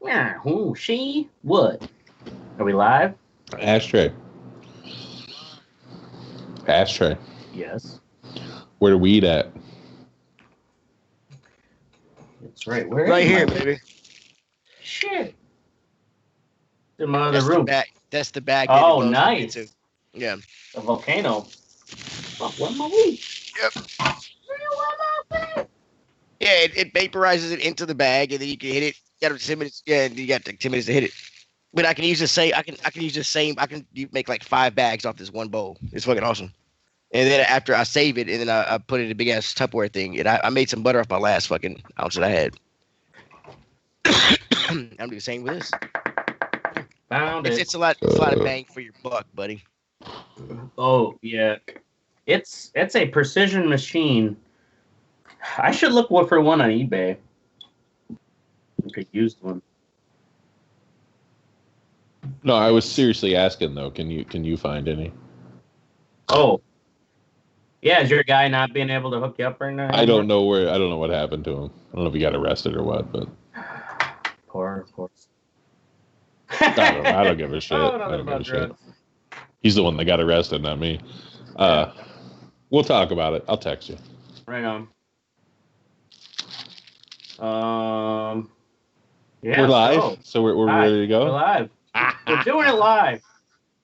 Yeah, who, she, what? Are we live? Ashtray. Ashtray. Yes. Where the weed at? That's right. Where right is here, my... baby. Shit. In my other room. That's the bag. Oh, nice. Into. Yeah. A volcano. Fuck, where's my weed? Yep. Yeah, it vaporizes it into the bag, and then you can hit it. You got 10 minutes. Yeah, you got 10 minutes to hit it. But I can use the same. I can use the same. You make like 5 bags off this one bowl. It's fucking awesome. And then after I save it, and then I put it in a big ass Tupperware thing, and I made some butter off my last fucking ounce that I had. I'm doing the same with this. Found it. It's a lot of bang for your buck, buddy. Oh yeah, it's a precision machine. I should look for one on eBay. Like a used one. No, I was seriously asking though. Can you find any? Oh, yeah. Is your guy not being able to hook you up right now? I don't know what happened to him. I don't know if he got arrested or what, but poor. I don't give a shit. Oh, I don't give a shit. drugs. He's the one that got arrested, not me. We'll talk about it. I'll text you. Right on. Yeah, we're live, so we're ready to go. We're live. We're doing it live.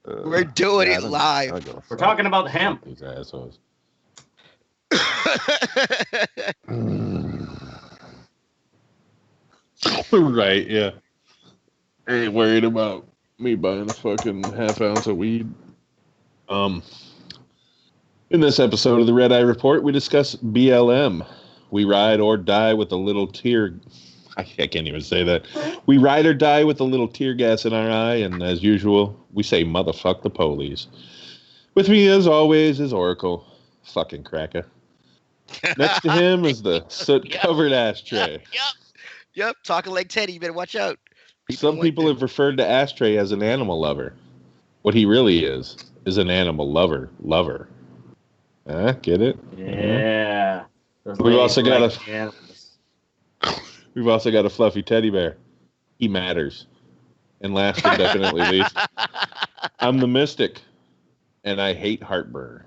We're doing it live. We're talking about hemp. These assholes. Right, yeah. I ain't worried about me buying a fucking half ounce of weed. In this episode of the Red Eye Report, we discuss BLM. We ride or die with a little tear. I can't even say that. We ride or die with a little tear gas in our eye, and as usual, we say motherfuck the police. With me, as always, is Oracle. Fucking cracker. Next to him is the soot-covered Ashtray. Yep. Talking like Teddy. You better watch out. Some people have referred to Ashtray as an animal lover. What he really is an animal lover. Get it? Yeah. We've also got a fluffy teddy bear. He matters. And last but definitely least, I'm the Mistic, and I hate heartburn.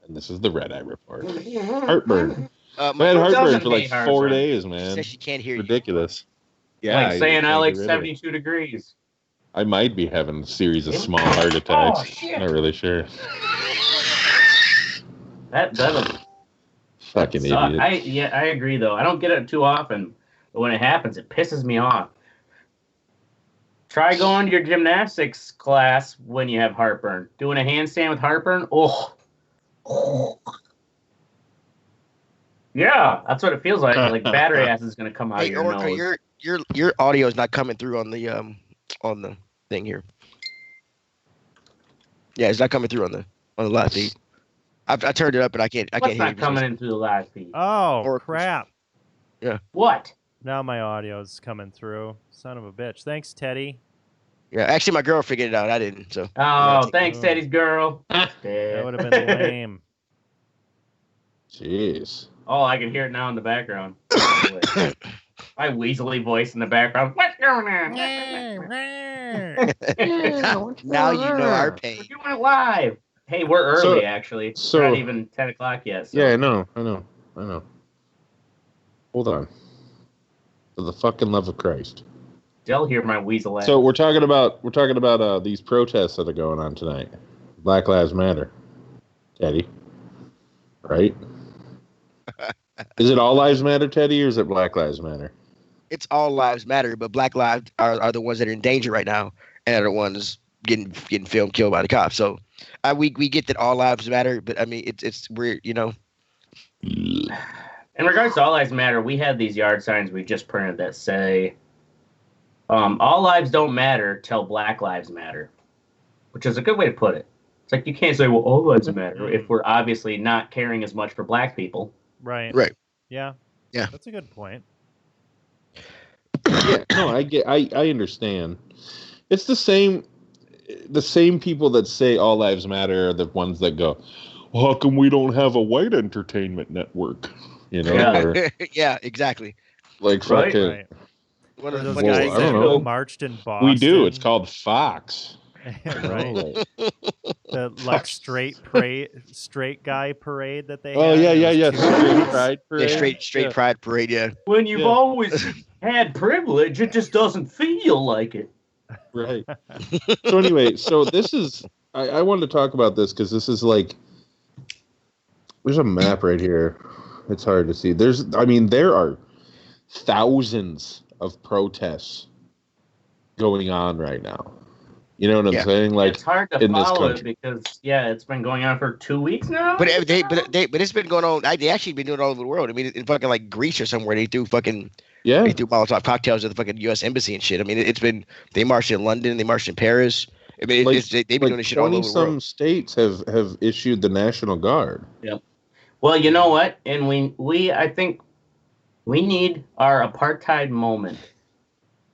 And this is the Red Eye Report. Heartburn. I had heartburn for like 4 days, man. Says she can't hear you. Ridiculous. Yeah, like saying I like 72 degrees. I might be having a series of small heart attacks. Shit. Not really sure. That fucking idiot. I agree though. I don't get it too often, but when it happens, it pisses me off. Try going to your gymnastics class when you have heartburn. Doing a handstand with heartburn. Oh. Yeah, that's what it feels like. Like battery acid is gonna come out of your nose. Your audio is not coming through on the thing here. Yeah, it's not coming through on the live feed. I turned it up, but I can't hear you. What's not coming in through the live feed? Oh, crap. Yeah. What? Now my audio's coming through. Son of a bitch. Thanks, Teddy. Yeah, actually, my girl figured it out. I didn't. So. Oh, thanks, Teddy's girl. That would have been lame. Jeez. Oh, I can hear it now in the background. My weaselly voice in the background. What's going on? Now you know our pain. We're doing it live. Hey, we're early, actually. It's not even 10 o'clock yet. So. Yeah, I know. Hold on. For the fucking love of Christ. They'll hear my weasel ass. So we're talking about these protests that are going on tonight. Black Lives Matter. Teddy. Right? Is it all lives matter, Teddy, or is it Black Lives Matter? It's all lives matter, but Black lives are the ones that are in danger right now, and are the ones getting filmed killed by the cops. So we get that all lives matter, but I mean it's weird, you know. In regards to all lives matter, we had these yard signs we just printed that say, "All lives don't matter till Black lives matter," which is a good way to put it. It's like you can't say, "Well, all lives matter," if we're obviously not caring as much for Black people. Right. Yeah. That's a good point. Yeah, no, I understand. It's the same people that say all lives matter are the ones that go, well, how come we don't have a white entertainment network? You know? Yeah, yeah, exactly. Like fucking. Right. one Or of the those funniest guys things I that don't know. marched in Boston. We do. It's called Fox. right. Oh, The like straight guy parade that they oh had. yeah, It yeah, was yeah. 2 Straight days. Pride Yeah, Parade. straight pride parade. Yeah. When you've Yeah. always had privilege, it just doesn't feel like it. Right. So anyway, so this is I wanted to talk about this because this is like there's a map right here. It's hard to see. There are thousands of protests going on right now. You know what I'm Yeah. saying? Like it's hard to in this follow it country. because it's been going on for 2 weeks now. But it's been going on. They actually been doing it all over the world. I mean, in fucking like Greece or somewhere, they threw Yeah. Molotov cocktails at the fucking U.S. embassy and shit. I mean, they marched in London, they marched in Paris. I mean, they've been doing this shit all over the world. 20-some states have issued the National Guard. Yep. Well, you know what? And I think we need our apartheid moment.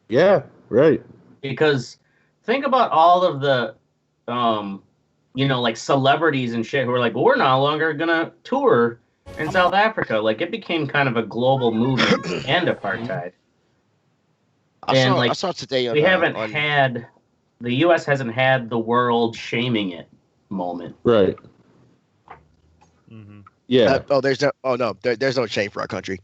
Yeah, right. Because think about all of the, like celebrities and shit who are like, well, we're no longer gonna tour in South Africa. Like it became kind of a global movement and apartheid. I saw today on The U.S. hasn't had the world shaming it moment. Right. Mm-hmm. Yeah. There's no shame for our country.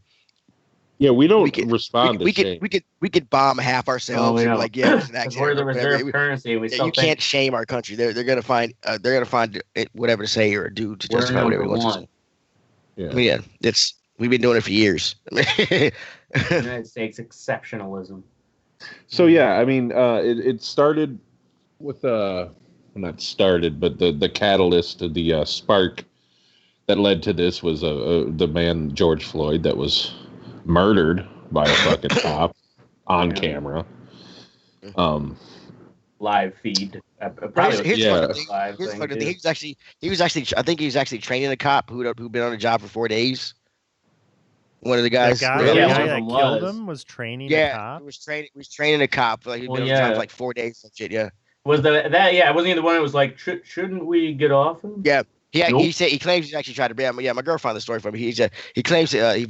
Yeah, we don't respond to shame. We could bomb half ourselves and be like, yeah, it's an accident. We're the reserve currency. You can't shame our country. They're gonna find whatever to say or do to justify whatever they want to. Yeah. I mean, yeah, we've been doing it for years. United States exceptionalism. So yeah, I mean, it started with not started, but the catalyst, the spark that led to this was the man George Floyd that was murdered by a fucking cop on camera. Live feed. Here's funny thing. He was actually training a cop who'd been on the job for 4 days. One of the guys, the guy that killed him was training a cop. He was training a cop. Like he'd been on the job for like 4 days and shit. Yeah. Was that? Yeah, wasn't he the one that was like, shouldn't we get off him? Yeah. Nope. He claims he's actually tried to. Yeah, my girl found the story for me. He claims he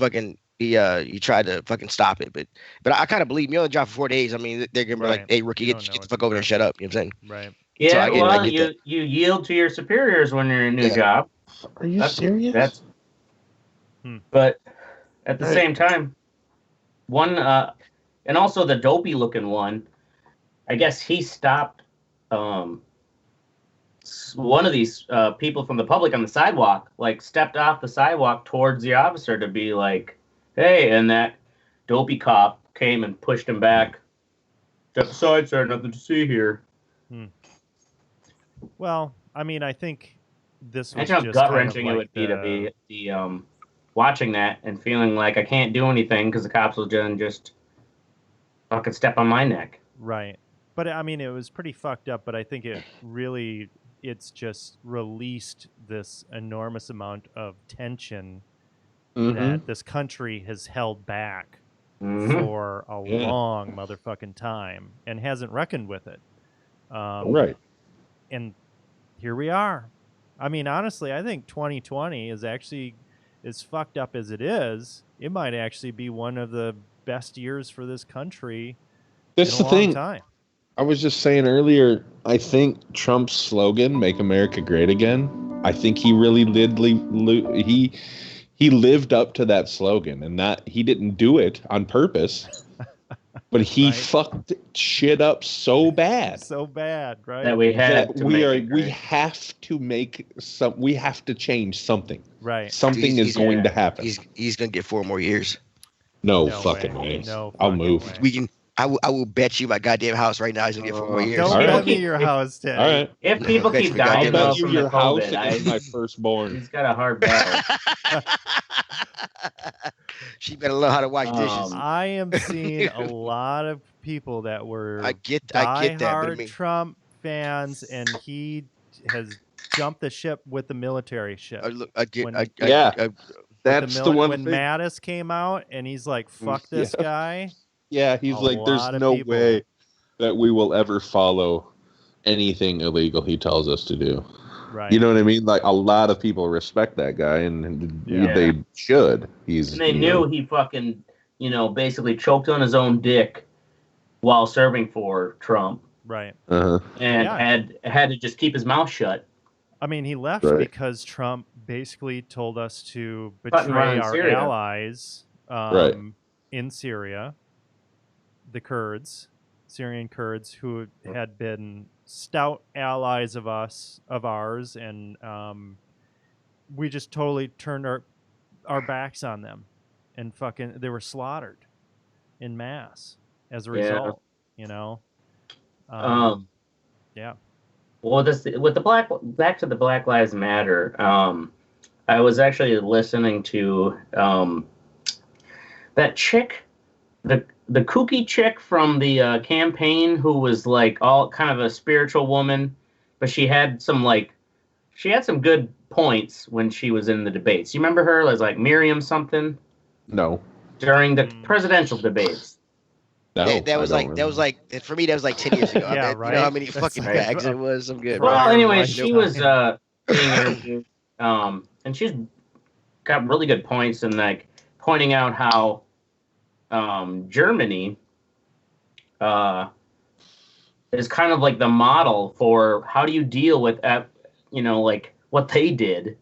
tried to fucking stop it, but I kind of believe him. You're on the job for 4 days. I mean, they're gonna be like, hey, rookie, get the fuck over there and shut up. You know what I'm saying? Right. Yeah. So you yield to your superiors when you're in a new job. Are you serious? But at the same time, one and also the dopey looking one, I guess he stopped one of these people from the public on the sidewalk, like stepped off the sidewalk towards the officer to be like, hey, and that dopey cop came and pushed him back. Step aside, sir, nothing to see here. Well, I mean, I think this was imagine how just gut-wrenching kind of it would be to be watching that and feeling like I can't do anything because the cops will just fucking step on my neck. Right. But I mean, it was pretty fucked up, but I think it's just released this enormous amount of tension that this country has held back for a long motherfucking time and hasn't reckoned with it. Right. And here we are. I mean, honestly, I think 2020 is actually, as fucked up as it is, it might actually be one of the best years for this country in a long time. I was just saying earlier, I think Trump's slogan, Make America Great Again, I think he really he lived up to that slogan, and he didn't do it on purpose, but he fucked shit up so bad. So bad, right? That we have to change something. Right. Something is going to happen. He's going to get 4 more years. No fucking way. No I'll fucking move. way. I will bet you my goddamn house right now he's going to get 4 more years. Don't bet me your house, Ted. All right. If people keep dying I'll bet you from your the house COVID, is my firstborn. he's got a hard battle. She better learn how to wash dishes. I am seeing a lot of people that were I get that, but I mean, Trump fans, and he has jumped the ship with the military ship. That's the one when thing. Mattis came out, and he's like, "Fuck this guy." Yeah, he's like, "There's no way that we will ever follow anything illegal he tells us to do." Right. You know what I mean? Like, a lot of people respect that guy, and they should. And they knew he fucking, basically choked on his own dick while serving for Trump, Right. Uh-huh. and had to just keep his mouth shut. I mean, he left Right. because Trump basically told us to Cut and run betray in our Syria. allies Right. in Syria, the Kurds, Syrian Kurds, who had been stout allies of ours, and we just totally turned our backs on them, and fucking they were slaughtered in mass as a result. You know. Yeah. Well, with the back to the Black Lives Matter. I was actually listening to that chick, the kooky chick from the campaign, who was like all kind of a spiritual woman, but she had some good points when she was in the debates. You remember her? It was like Miriam something No. during the presidential debates. No. That was like for me. That was like 10 years ago. Yeah, You right. know how many That's fucking right. bags it was. I'm good. Well, Right. anyway, Right. she was being interviewed, and she's got really good points, and like pointing out how Germany is kind of like the model for how do you deal with like what they did.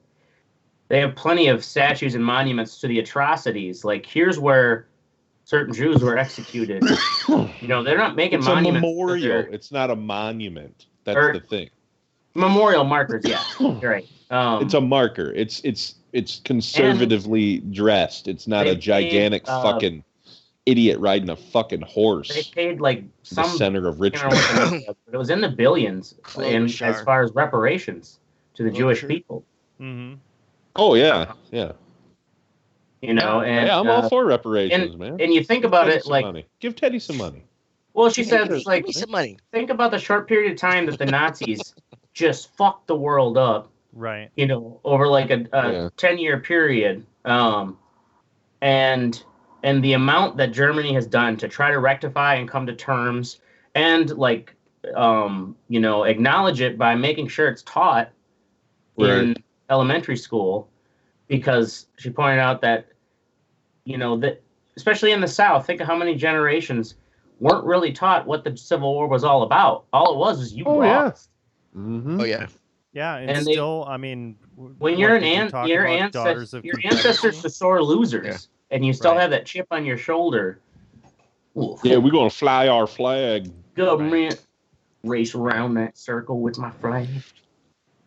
They have plenty of statues and monuments to the atrocities. Like, here's where certain Jews were executed. They're not making It's monuments. a memorial. It's not a monument. That's the thing. Memorial markers, yeah. Right. It's a marker. It's conservatively dressed. It's not a gigantic fucking idiot riding a fucking horse. They paid like the center of Richmond. It was in the billions as far as reparations to the Jewish people. Mm-hmm. Oh yeah, yeah. And I'm all for reparations, man. And you think about it, like, money. Give Teddy some money. Well, she says, like, give me some money. Think about the short period of time that the Nazis just fucked the world up. Right. Over like a 10-year period. And the amount that Germany has done to try to rectify and come to terms and like acknowledge it by making sure it's taught in elementary school, because she pointed out that that especially in the South, think of how many generations weren't really taught what the Civil War was all about. All it was you lost. Yeah. Mm-hmm. Oh yeah. Yeah, and still, I mean, when your ancestors are sore losers, and you still have that chip on your shoulder. Oof. Yeah, we're gonna fly our flag. Government race around that circle with my flag.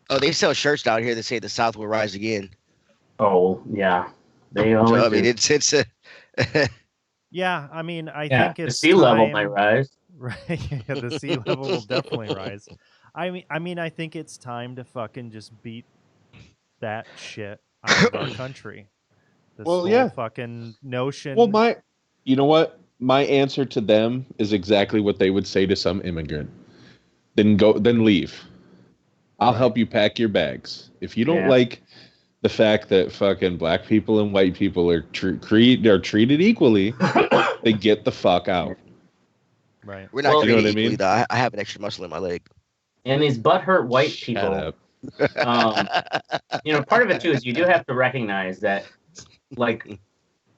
Oh, they sell shirts down here that say the South will rise again. Oh yeah, they always. So, I mean, it's a. Yeah, I mean, I think it's the sea level might rise. Right, yeah, the sea level will definitely rise. I mean, I think it's time to fucking just beat that shit out of our country. This whole fucking notion. Well, you know what? My answer to them is exactly what they would say to some immigrant. Then leave. I'll help you pack your bags. If you don't like the fact that fucking black people and white people are treated equally, they get the fuck out. Right. We're not treated equally, mean? though. I have an extra muscle in my leg. And these butthurt white people, part of it too is you do have to recognize that, like,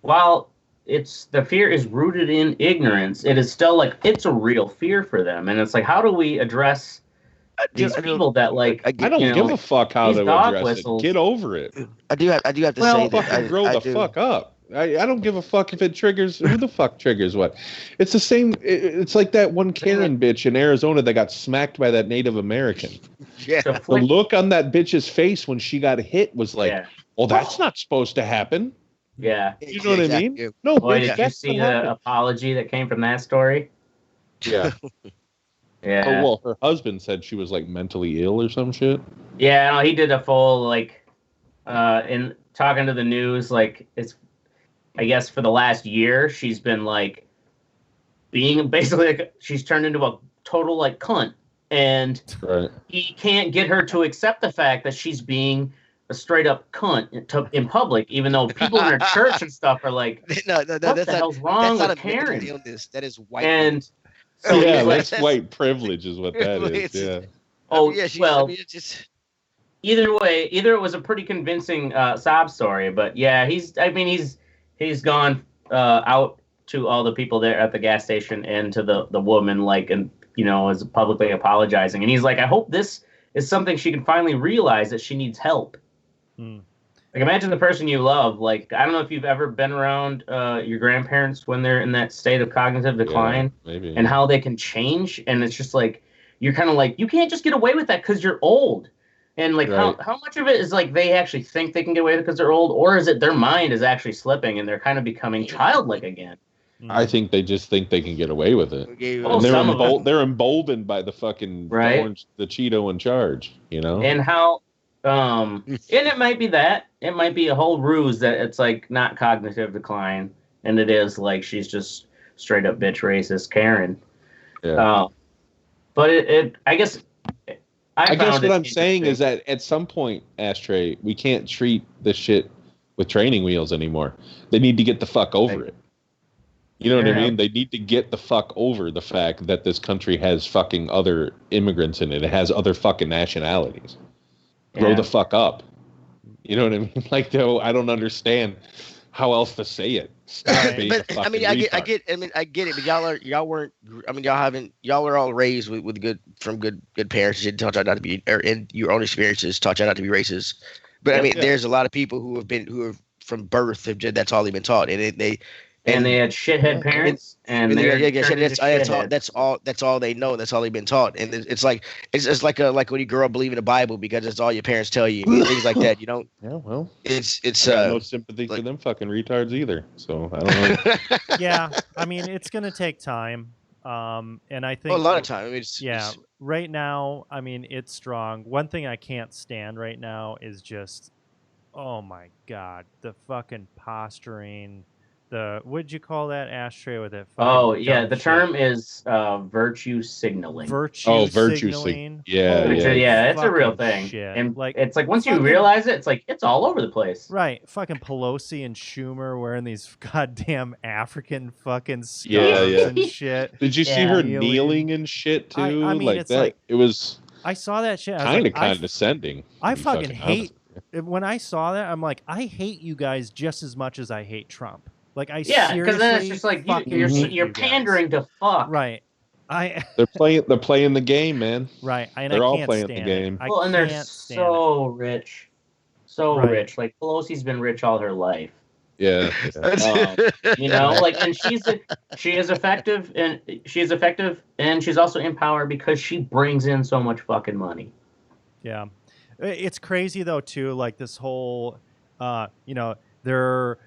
while the fear is rooted in ignorance, it is still like it's a real fear for them, and it's like, how do we address these people that like? I don't give a fuck how they address it. Get over it. I do have to say that. Grow the fuck up. I don't give a fuck if it triggers. Who the fuck triggers what? It's the same. It's like that one Karen bitch in Arizona that got smacked by that Native American. Yeah. The look on that bitch's face when she got hit was like, "Oh, that's not supposed to happen." Yeah. You know what I mean? No. Boy, did you see the apology that came from that story? Yeah. Yeah. Oh, well, her husband said she was like mentally ill or some shit. Yeah, no, he did a full in talking to the news, like it's. I guess for the last year, she's been like being basically like she's turned into a total like cunt, and he can't get her to accept the fact that she's being a straight up cunt in public, even though people in her church and stuff are like, "No, what the hell's wrong with Karen?" Illness. That is white. And so that's white privilege, is what that is. Yeah. Oh well. Either way, it was a pretty convincing sob story, but yeah, he's gone out to all the people there at the gas station and to the woman, like, and is publicly apologizing. And he's like, I hope this is something she can finally realize that she needs help. Like, imagine the person you love. Like, I don't know if you've ever been around your grandparents when they're in that state of cognitive decline, maybe, and how they can change. And it's just like, you're kind of like, you can't just get away with that because you're old. And like, how much of it is like they actually think they can get away with it because they're old, or is it their mind is actually slipping and they're kind of becoming childlike again? I think they just think they can get away with it. Well, and they're emboldened by the fucking the Cheeto in charge, And how, and it might be that. It might be a whole ruse that it's like not cognitive decline, and it is like she's just straight up bitch racist Karen. Yeah. But I guess what I'm saying is that at some point, Ashtray, we can't treat this shit with training wheels anymore. They need to get the fuck over it. You know what I mean? They need to get the fuck over the fact that this country has fucking other immigrants in it. It has other fucking nationalities. Grow the fuck up. You know what I mean? Like, though, I don't understand how else to say it. But I mean, I get it. But y'all were all raised with good parents. And taught y'all not to be, and your own experiences taught y'all not to be racist. But I mean, there's a lot of people who have from birth, that's all they've been taught, and they had shithead parents, that's all they know. That's all they've been taught, and it's like when you grow up believing the Bible because it's all your parents tell you, things like that. You don't. Yeah, well, it's no sympathy for them fucking retards either. So I don't know. Yeah, I mean, it's gonna take time, and I think a lot of time. I mean, right now, I mean, it's strong. One thing I can't stand right now is just, oh my god, the fucking posturing. What'd you call that, Ashtray, with it? The term is virtue signaling. Virtue signaling. It's a real thing. Shit. And like, it's like once you realize it, it's like it's all over the place. Right. Fucking Pelosi and Schumer wearing these goddamn African fucking scarves and shit. Did you see her kneeling and shit too? I mean, it's that. It was. I saw that shit. Kind of condescending. I fucking hate. When I saw that, I'm like, I hate you guys just as much as I hate Trump. Like, because then it's just like you're pandering to fuck. Right. They're playing the game, man. Right. And they're I all can't playing stand the game. And they're so rich. So rich. Like, Pelosi's been rich all her life. Yeah. And she is effective, and she's also in power because she brings in so much fucking money. Yeah. It's crazy though too, like this whole they're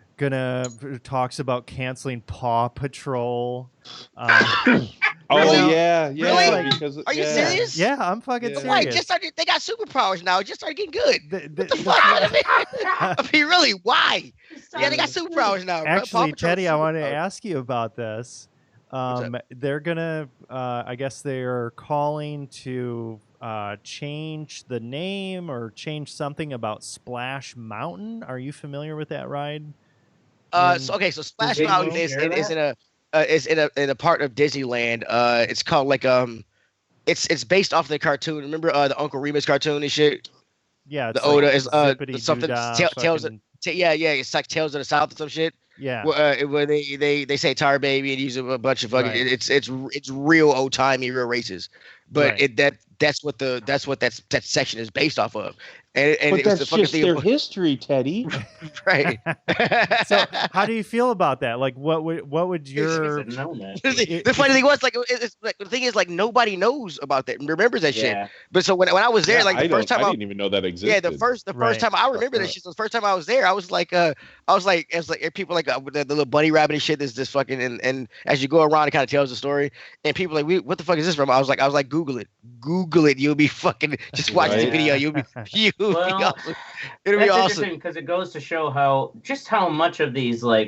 talks about canceling Paw Patrol. Really? Really? Because, are you serious? Yeah, I'm fucking serious. Why? They got superpowers now. It just started getting good. What the fuck? I mean, really? Why? Yeah, they got superpowers now. Actually, Teddy, I wanted to ask you about this. They're gonna, I guess they're calling to change the name or change something about Splash Mountain. Are you familiar with that ride? So Splash Mountain is in a part of Disneyland. It's called like it's based off the cartoon. Remember the Uncle Remus cartoon and shit? Yeah, the Oda is something Tales of it's like Tales of the South or some shit. Yeah, where they say "tar baby" and use a bunch of fucking. Right. It's real old timey, real races, but that's what that section is based off of. And but that's just their history, Teddy. Right. So, how do you feel about that? Like, what would your the funny thing was the thing is nobody knows about that and remembers that shit. But so when I was there, the first time I didn't even know that existed. Yeah, the first time I remember that shit. So the first time I was there, I was like people like with the little bunny rabbit and shit. There's this fucking and as you go around, it kind of tells the story. And people like, what the fuck is this from? I was like, Google it. You'll be fucking just watch the video. You'll be awesome. It'll be awesome. Interesting because it goes to show how much of these how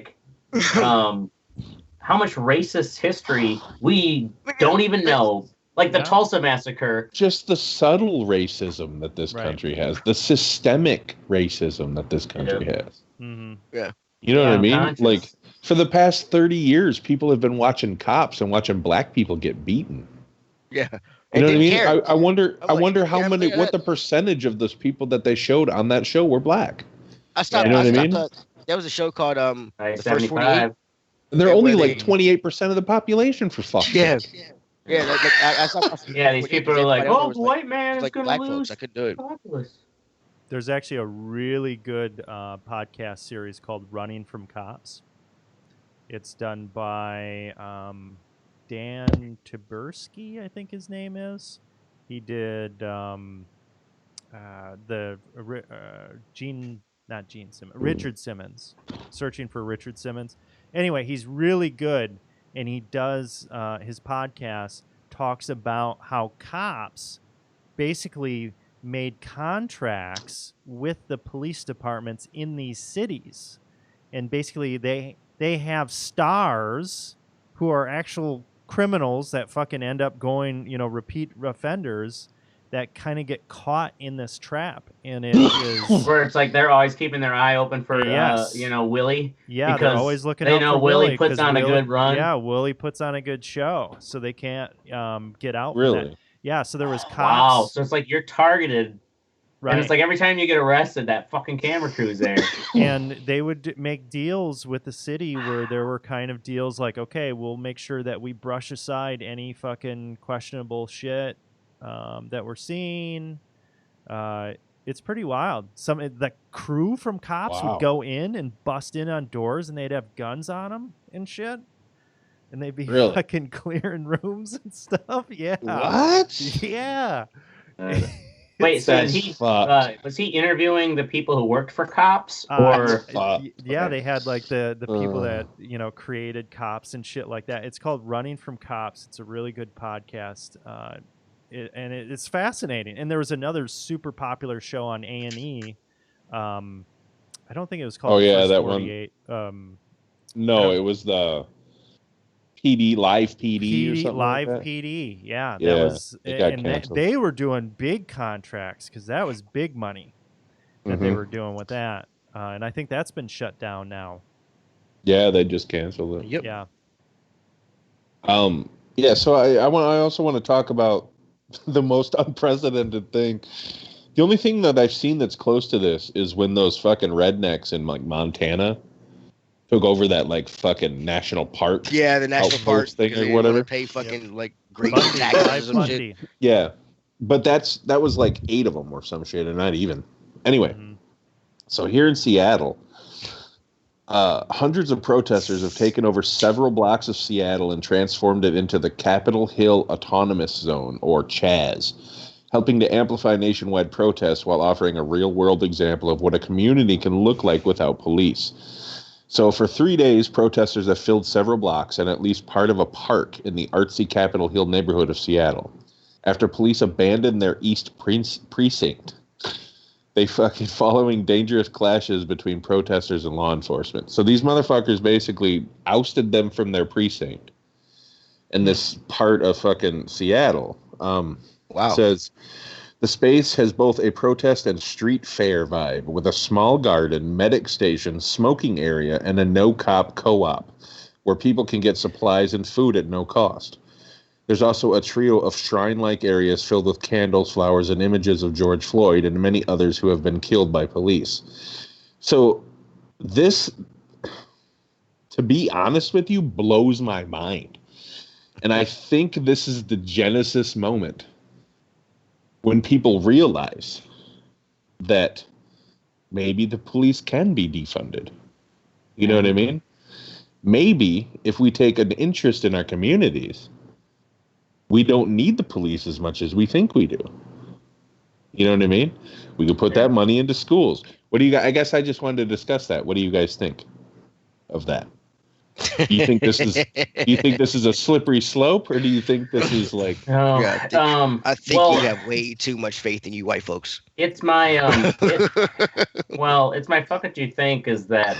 much racist history we don't even know. Like the Tulsa massacre. Just the subtle racism that this country has, the systemic racism that this country has. Mm-hmm. Yeah. You know what I mean? Like for the past 30 years, people have been watching cops and watching black people get beaten. Yeah. You know what I mean? I wonder how many, what the percentage of those people that they showed on that show were black. I stopped. You know what I mean? There was a show called The First 75. And they're And only where like they- 28% of the population, for fuck's Yeah. sake. Yeah, I saw Yeah, these people are like, oh, the white man is like going black to folks. lose I couldn't do it. populace. There's actually a really good podcast series called Running from Cops. It's done by Dan Taberski, I think his name is. He did Richard Simmons, Searching for Richard Simmons. Anyway, he's really good, and he does his podcast talks about how cops basically made contracts with the police departments in these cities, and basically they have stars who are actual criminals that fucking end up going, repeat offenders that kind of get caught in this trap, and it is Where it's like they're always keeping their eye open for, Yes. Willie. yeah, they're because always looking they out know for Willie Willie puts 'cause on a Willie- good run. Yeah, Willie puts on a good show, so they can't get out. from Really? that. Yeah, so there was cops. Wow, so it's like you're targeted, right? and it's like every time you get arrested, that fucking camera crew's there. And they would make deals with the city where there were kind of deals like, okay, we'll make sure that we brush aside any fucking questionable shit that we're seeing. It's pretty wild. The crew from cops Wow. would go in and bust in on doors, and they'd have guns on them and shit, and they'd be Really? fucking clearing rooms and stuff. Yeah, What? yeah. Wait, so That's fucked. was he interviewing the people who worked for cops, Uh, or Fuck. Yeah, Okay. they had like the people Uh. that created cops and shit like that. It's called Running from Cops. It's a really good podcast, it's fascinating. And there was another super popular show on A&E. I don't think it was called. Oh, yeah, First that one. 48. No, it was the live PD or something Live like that. PD. Yeah, Yeah, that was, it got and canceled. they were doing big contracts because that was big money that they Mhm. were doing with that. And I think that's been shut down now. Yeah, they just canceled it. Yep. Yeah. Yeah, so I also want to talk about the most unprecedented thing. The only thing that I've seen that's close to this is when those fucking rednecks in like Montana took over that like fucking national park. Yeah, the national park Outpost thing because or they didn't whatever. wanna pay fucking like great Bundy, taxes Live or some shit. Bundy. Yeah, but that was like 8 of them or some shit, or not even. Anyway, Mhm. so here in Seattle, hundreds of protesters have taken over several blocks of Seattle and transformed it into the Capitol Hill Autonomous Zone, or CHAZ, helping to amplify nationwide protests while offering a real-world example of what a community can look like without police. So for 3 days, protesters have filled several blocks and at least part of a park in the artsy Capitol Hill neighborhood of Seattle, after police abandoned their East Precinct. They fucking following dangerous clashes between protesters and law enforcement. So these motherfuckers basically ousted them from their precinct in this part of fucking Seattle. Wow. Says the space has both a protest and street fair vibe with a small garden, medic station, smoking area, and a no-cop co-op where people can get supplies and food at no cost. There's also a trio of shrine-like areas filled with candles, flowers, and images of George Floyd and many others who have been killed by police. So this, to be honest with you, blows my mind. And I think this is the genesis moment when people realize that maybe the police can be defunded. You know what I mean? Maybe if we take an interest in our communities, we don't need the police as much as we think we do. You know what I mean? We could put that money into schools. What do you guys? I guess I just wanted to discuss that. What do you guys think of that? Do you think this is? Do you think this is a slippery slope, or do you think this is like? Oh, Yeah, I think well, you have way too much faith in you white folks. it's my it's my fuck what you think is that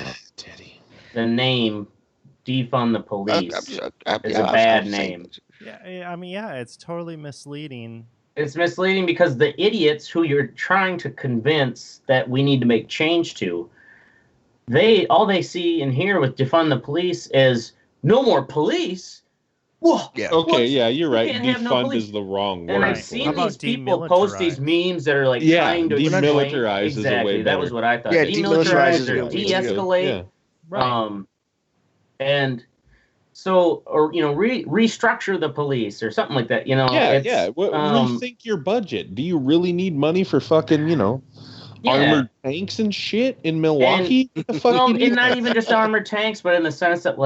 the name Defund the Police is a bad name. Yeah, I mean, yeah, it's totally misleading. It's misleading because the idiots who you're trying to convince that we need to make change to, all they see and hear with Defund the Police is no more police. Whoa. Yeah. Okay, yeah, you're right. can't have no Defund police. is the wrong word. And Right. I've How seen about these people post these memes that are like Yeah, trying to demilitarize is a way exactly. That better. was what I thought. Yeah, Demilitarize demilitarize or is a way to de-escalate. Yeah. Right. And So, or restructure the police or something like that. Rethink your budget. Do you really need money for fucking armored tanks and shit in Milwaukee? What the fuck? And not even just armored tanks, but in the sense that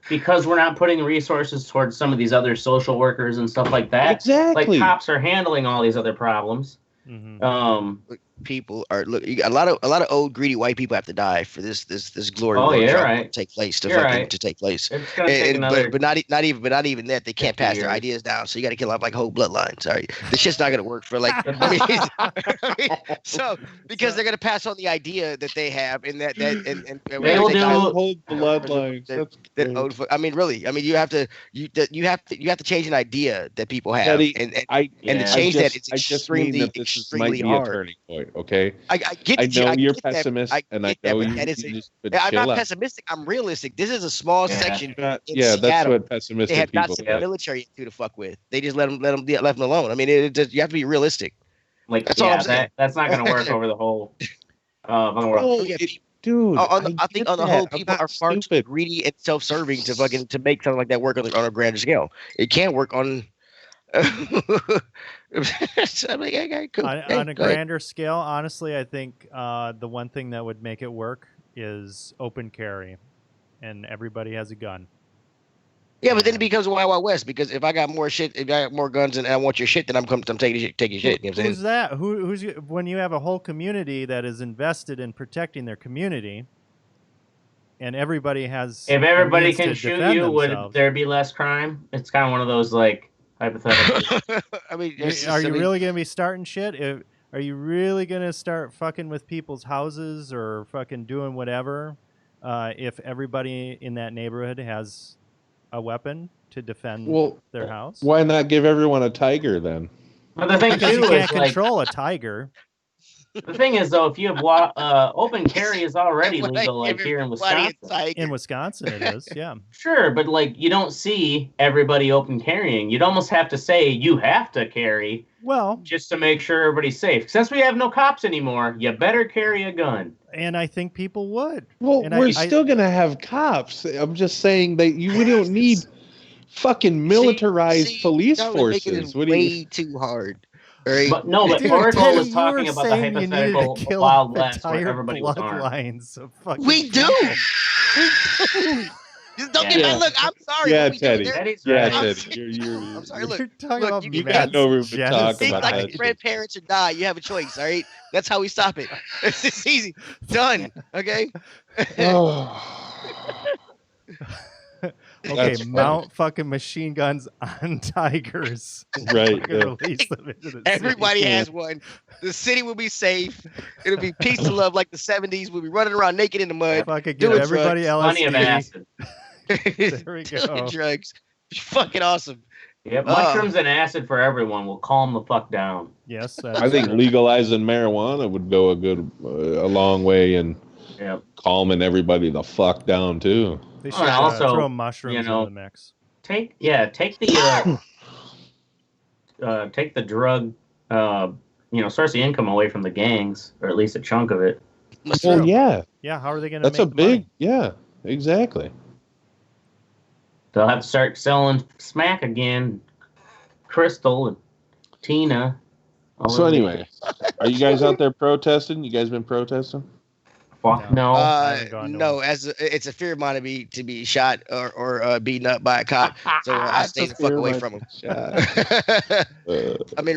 because we're not putting resources towards some of these other social workers and stuff like that. Exactly. Like cops are handling all these other problems. Mm-hmm. People are a lot of old greedy white people have to die for this glory to take place to take place. It's gonna take another, but not even that, they can't pass their ideas down. So you got to kill off like whole bloodline. Sorry, this shit's not gonna work for so because they're gonna pass on the idea that they have and that and they'll do whole bloodlines. Really, you have to change an idea that people have, Eddie, and to change that it's extremely hard. Turning point. Okay, I know you're pessimist, and I know you just. I'm not pessimistic. I'm realistic. This is a small section. In Seattle. That's what pessimistic they have people. Got some military to fuck with. They just let them alone. I mean, you have to be realistic. That's all I'm saying. That's not going to work over the whole. World. Dude, I think on the whole, people are far too greedy and self-serving to make something like that work on a grander scale. It can't work on. Cool. On a grander scale, honestly, I think the one thing that would make it work is open carry, and everybody has a gun. Yeah, but then it becomes Wild Wild West, because if I got more guns and I want your shit, then I'm taking your shit. You know what I'm saying? Who's that? Who's when you have a whole community that is invested in protecting their community, and everybody has. If everybody can shoot you, would there be less crime? It's kind of one of those hypothetically. Are you really going to be starting shit? Are you really going to start fucking with people's houses or fucking doing whatever if everybody in that neighborhood has a weapon to defend their house? Why not give everyone a tiger then? Well, the thing because too you can't is control a tiger. The thing is, though, if you have open carry is already legal, here in Wisconsin. In Wisconsin, it is, yeah. Sure, but you don't see everybody open carrying. You'd almost have to say you have to carry, just to make sure everybody's safe. Since we have no cops anymore, you better carry a gun. And I think people would. Well, we're still gonna have cops. I'm just saying that we don't need fucking militarized police forces. What way too hard. Right. But Oracle was talking about the hypothetical Wild West where everybody was armed. We do. Don't get me. Look, I'm sorry. Yeah, Teddy. Teddy. I'm sorry. Look, you got no room to talk about that. Your grandparents or die. You have a choice. All right. That's how we stop it. It's easy. Done. Okay. Okay, mount fucking machine guns on tigers. Right. Everybody has one. The city will be safe. It'll be peace and love like the 70s. We'll be running around naked in the mud. Fucking give everybody LSD. Plenty of acid. There we go. Drugs. Fucking awesome. Yeah, mushrooms and acid for everyone will calm the fuck down. Yes. I think legalizing marijuana would go a long way in calming everybody the fuck down too. They should also throw mushrooms in the mix. Take the drug, source of income away from the gangs, or at least a chunk of it. Well, yeah. Yeah, how are they going to? That's a big, exactly. They'll have to start selling smack again. Crystal and Tina. So anyway, are you guys out there protesting? You guys been protesting? Fuck no. No, it's a fear of mine to be shot or beaten up by a cop, so I stay the fuck away from him.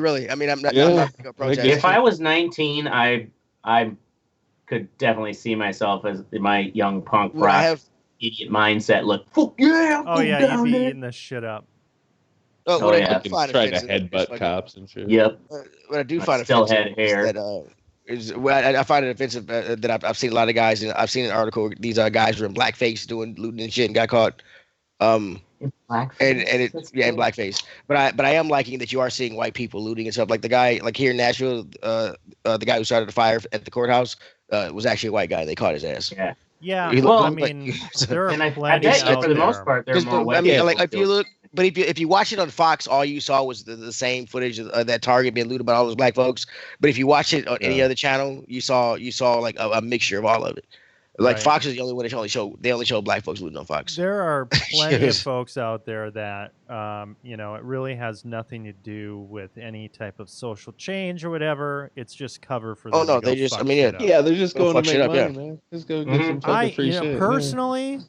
Really. I'm not going to protest. If I was 19, I could definitely see myself as my young punk rock idiot mindset. Look, fuck yeah! Oh yeah, you'd be eating this shit up. Yeah. Try to headbutt cops and shit. Yep. What I do find still had hair. I find it offensive that I've seen a lot of guys, and I've seen an article. These guys were in blackface doing looting and shit and got caught. In blackface. But I am liking that you are seeing white people looting and stuff. Like the guy, here in Nashville, the guy who started the fire at the courthouse was actually a white guy. They caught his ass. Yeah. Yeah. There are plenty out for the most part. There are more white people. If you look. But if you watch it on Fox, all you saw was the same footage of that Target being looted by all those black folks. But if you watch it on any other channel, you saw like a mixture of all of it. Like Right. Fox is the only one that only show black folks looting on Fox. There are plenty of Yes. folks out there that, it really has nothing to do with any type of social change or whatever. It's just cover for them. Oh, no, to they go just- fuck I mean, shit up. Yeah, they're just Go going to fuck shit make up, money, yeah. man. Just go get some fucking free shit. Yeah. Personally,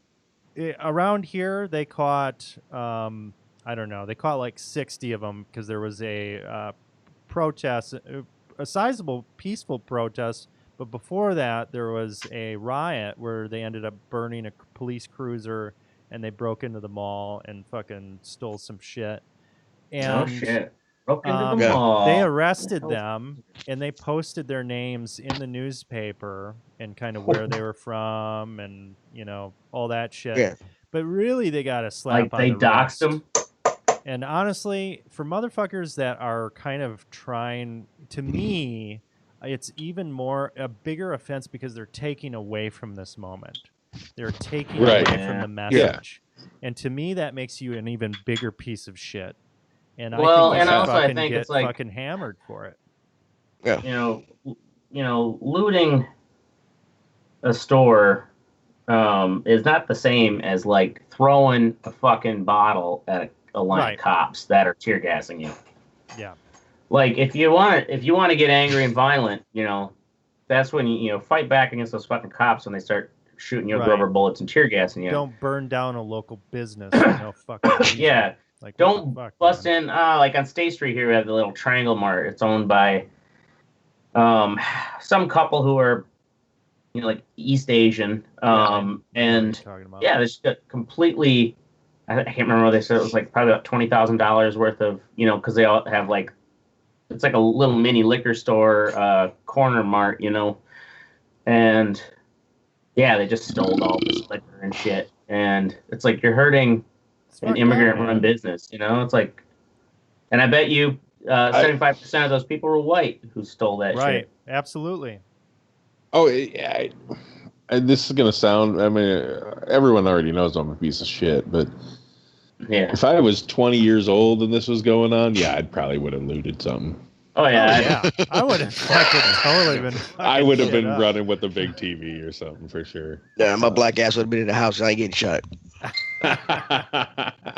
around here they caught, I don't know, they caught like 60 of them because there was a protest, a sizable peaceful protest. But before that, there was a riot where they ended up burning a police cruiser, and they broke into the mall and fucking stole some shit. And Oh shit! Broke into the Yeah. mall. they arrested them, and they posted their names in the newspaper and kind of where they were from, and all that shit. Yeah. But really, they got a slap Like on they the doxed wrist. them. And honestly, for motherfuckers that are kind of trying, to me, it's even more a bigger offense because they're taking away from this moment. They're taking Right. away from Yeah. the message. And to me, that makes you an even bigger piece of shit. And Well, I think and you should also I fucking think get it's like- fucking hammered for it. Looting a store is not the same as like throwing a fucking bottle at a line Right. of cops that are tear gassing you. Yeah. Like if you want to get angry and violent, that's when you fight back against those fucking cops when they start shooting you with Right. rubber bullets and tear gassing you. Don't burn down a local business for no fucking reason. Yeah. Like, what Don't the fuck, bust man? in like on State Street here we have the little Triangle Mart. It's owned by some couple who are like East Asian. Yeah, I know what And you're talking about. yeah, they just got completely I can't remember what they said. It was like probably about $20,000 worth of, because they all have like, it's like a little mini liquor store, corner mart, and yeah, they just stole all this liquor and shit. And it's like, you're hurting It's an fucked up, immigrant run man. business, it's like, and I bet you 75% of those people were white who stole that Right. shit. Absolutely. Oh, yeah. This is going to sound, I mean, everyone already knows I'm a piece of shit, but Yeah. if I was 20 years old and this was going on, yeah, I'd probably would have looted something. Oh yeah. Oh, yeah. I would have fucking totally been. I would have fucking been shit up. running with a big TV or something for sure. Yeah, my black ass would have been in the house. I ain't getting shot.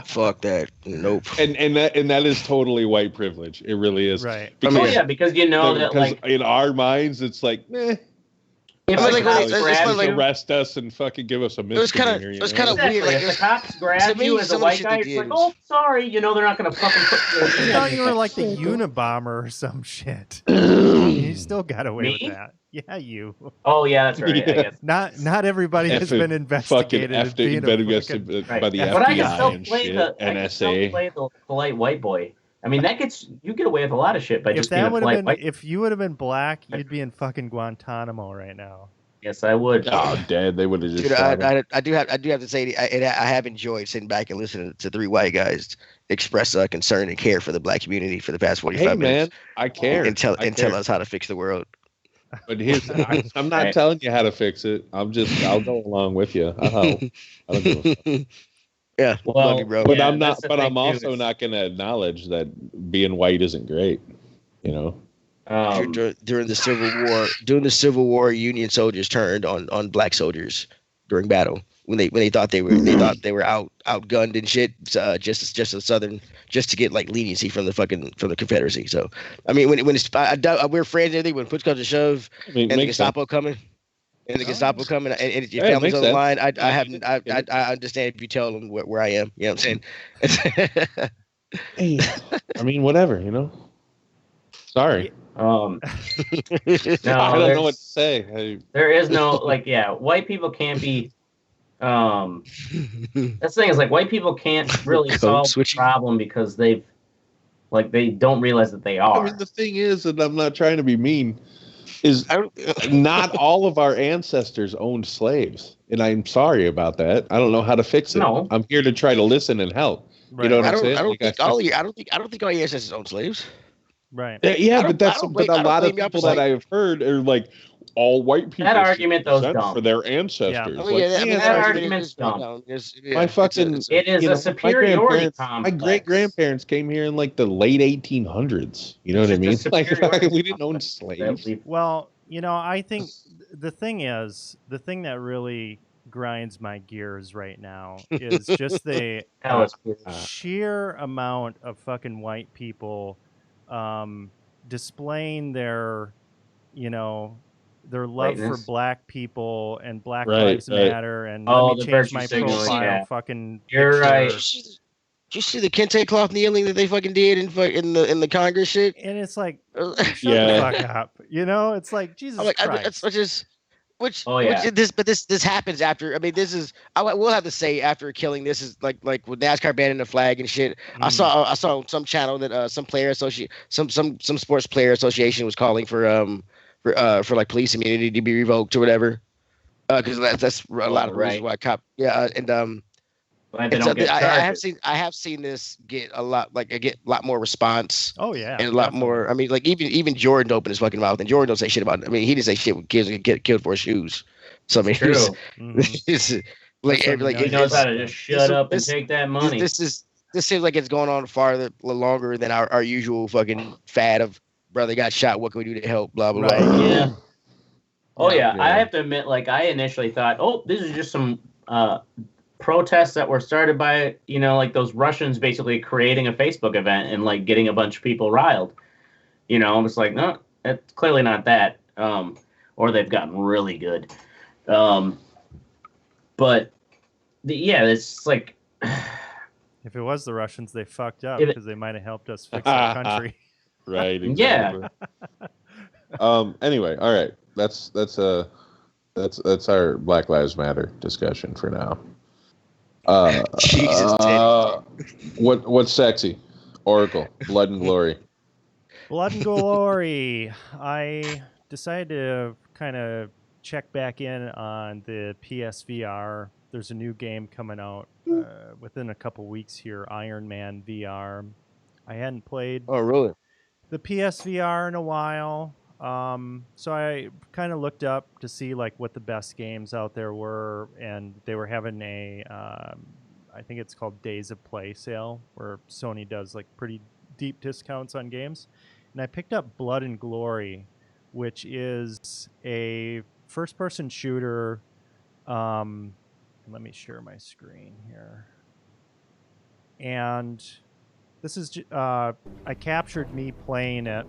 Fuck that. Nope. and that is totally white privilege. It really is. Right. Because, Oh yeah, because that because like in our minds, it's like, if was the like- cops it's just grab like- you, arrest us and fucking give us a was kinda- misdemeanor. it was kinda exactly, weird, like, if the there's- cops grab to me, you as a some of the white shit guy, they it's did like, was- oh, sorry, they're not gonna fucking put I thought you were like the Unabomber or some shit. You still got away Me? with that. Yeah, you. Oh yeah, that's right. I guess. Not everybody has been investigated as Fucking being a investigated fucking, by the But I can FBI still and play shit, I can still NSA. play the polite white boy. I mean, you get away with a lot of shit by if just being that a would have polite been, white. if you would have been black, you'd be in fucking Guantanamo right now. Yes, I would. Oh, Dad, they would have just. Dude, shot him. I do have to say I have enjoyed sitting back and listening to three white guys express concern and care for the black community for the past 45 Hey, man, minutes I care. and tell I care. us how to fix the world. But I'm not Right. telling you how to fix it. I'll go along with you. I'll help. I don't give a fuck. Yeah, Well, love you, bro. But Yeah, I'm not. that's the But thing, I'm too, also is- not going to acknowledge that being white isn't great. You know. During the Civil War, Union soldiers turned on black soldiers during battle when they thought they were outgunned and shit, just to get like leniency from the Confederacy. So I mean, when it's we're friends and everything, when push comes to shove, I mean, and the makes sense. Gestapo coming. And the Gestapo coming, and your Yeah, it family's makes on the sense. line. I understand if you tell them where I am. You know what I'm saying? Hey, I mean, whatever. You know. Sorry. No, I don't know what to say. there is no white people can't be. That's the thing is like white people can't really Code solve the switching. problem because they don't realize that they I are. mean, the thing is, and I'm not trying to be mean, is not all of our ancestors owned slaves, and I'm sorry about that. I don't know how to fix it. No. I'm here to try to listen and help. Right. You know what I I'm don't saying? think Like, all your ancestors owned slaves. Right. Yeah, I but don't blame- a I don't lot of blame you. I'm people just that I've heard are like all white people. That argument, though, is sent dumb. for their ancestors. Yeah. I mean, Like, yeah, I mean, man, that argument argument's is- dumb. My fucking It is you a know, superiority my complex. great grandparents came here in like the late 1800s. You know what I mean? It's just a Like superiority we didn't own complex slaves. that we've- Well, I think the thing that really grinds my gears right now is just the sheer amount of fucking white people displaying their, their love for black people and Black Lives Matter and let me change my profile. Fucking, you're right. Did you see the kente cloth kneeling that they fucking did in the Congress shit? And it's like, shut the fuck up. It's like, Jesus Christ. Which this happens after. I mean, this is. I will have to say after killing. This is like with NASCAR banning the flag and shit. I saw on some channel that some sports player association was calling for like police immunity to be revoked or whatever. Because that's a lot of the reasons why cop. Yeah, and I have seen this get a lot more response. Oh yeah, and a lot more. I mean, like even Jordan opened his fucking mouth, and Jordan don't say shit about it. I mean, he didn't say shit when kids get killed for his shoes. So I mean, it's like he knows how to just shut up and take that money. This seems like it's going on farther longer than our usual fucking fad of brother got shot. What can we do to help? Blah blah blah. Yeah. Oh yeah, I have to admit, like I initially thought, oh, this is just some protests that were started by, like those Russians basically creating a Facebook event and like getting a bunch of people riled. I'm just like, no, it's clearly not that. Or they've gotten really good. But it's like, if it was the Russians, they fucked up because they might have helped us fix our country. Right. Exactly. Yeah. Anyway, all right. That's our Black Lives Matter discussion for now. Jesus, what's sexy? Oracle, Blood and Glory. Blood and Glory. I decided to kind of check back in on the PSVR. There's a new game coming out within a couple weeks here, Iron Man VR. I hadn't played really the PSVR in a while. So I kind of looked up to see like what the best games out there were, and they were having I think it's called Days of Play sale, where Sony does like pretty deep discounts on games. And I picked up Blood and Glory, which is a first-person shooter. Let me share my screen here. And this is I captured me playing it.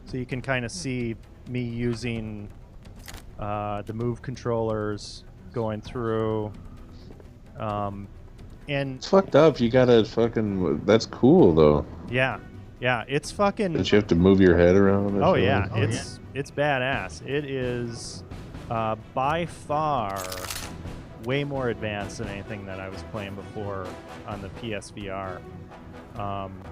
So you can kind of see me using the Move controllers, going through. And it's fucked up. You gotta fucking. That's cool though. Yeah, it's fucking. Don't you have to move your head around? Oh yeah, it's badass. It is by far way more advanced than anything that I was playing before on the PSVR.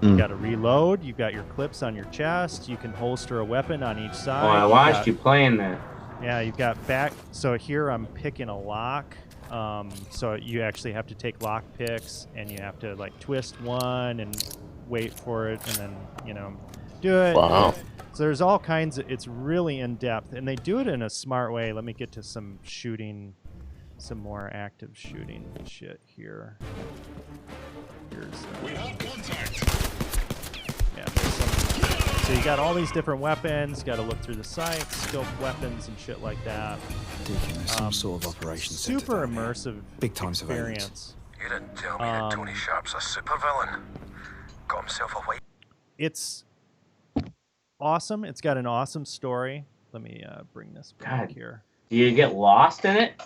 You got to reload. You've got your clips on your chest. You can holster a weapon on each side. Oh, I watched you playing that. Yeah, you've got back. So here I'm picking a lock. So you actually have to take lock picks, and you have to like twist one and wait for it, and then do it. Wow. So there's all kinds of. It's really in depth, and they do it in a smart way. Let me get to some shooting, some more active shooting shit here. We have contact. Yeah, so you got all these different weapons. Got to look through the sights, scope weapons and shit like that. Some sort of operation. Super immersive, big time experience. You didn't tell me that Tony Sharp's a supervillain. Got himself a white. It's awesome. It's got an awesome story. Let me bring this back here. Do you get lost in it?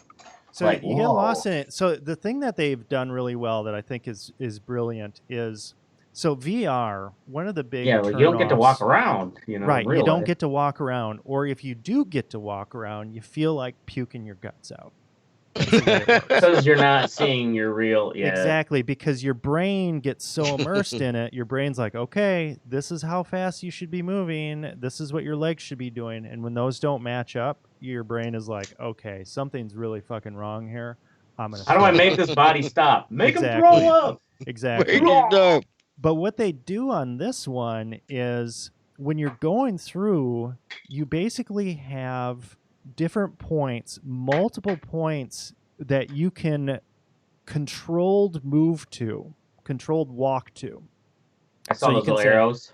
So like, you get lost in it. So the thing that they've done really well that I think is brilliant is, so VR, one of the big you don't get to walk around, right? You don't get to walk around, or if you do get to walk around, you feel like puking your guts out. Because you're not seeing your real. Yeah. Exactly, because your brain gets so immersed in it. Your brain's like, okay, this is how fast you should be moving. This is what your legs should be doing. And when those don't match up, your brain is like, okay, something's really fucking wrong here. I'm gonna. How do I make this body stop? Make him throw up. Exactly. But what they do on this one is when you're going through, you basically have different points, multiple points that you can controlled move to, controlled walk to. I saw those little arrows.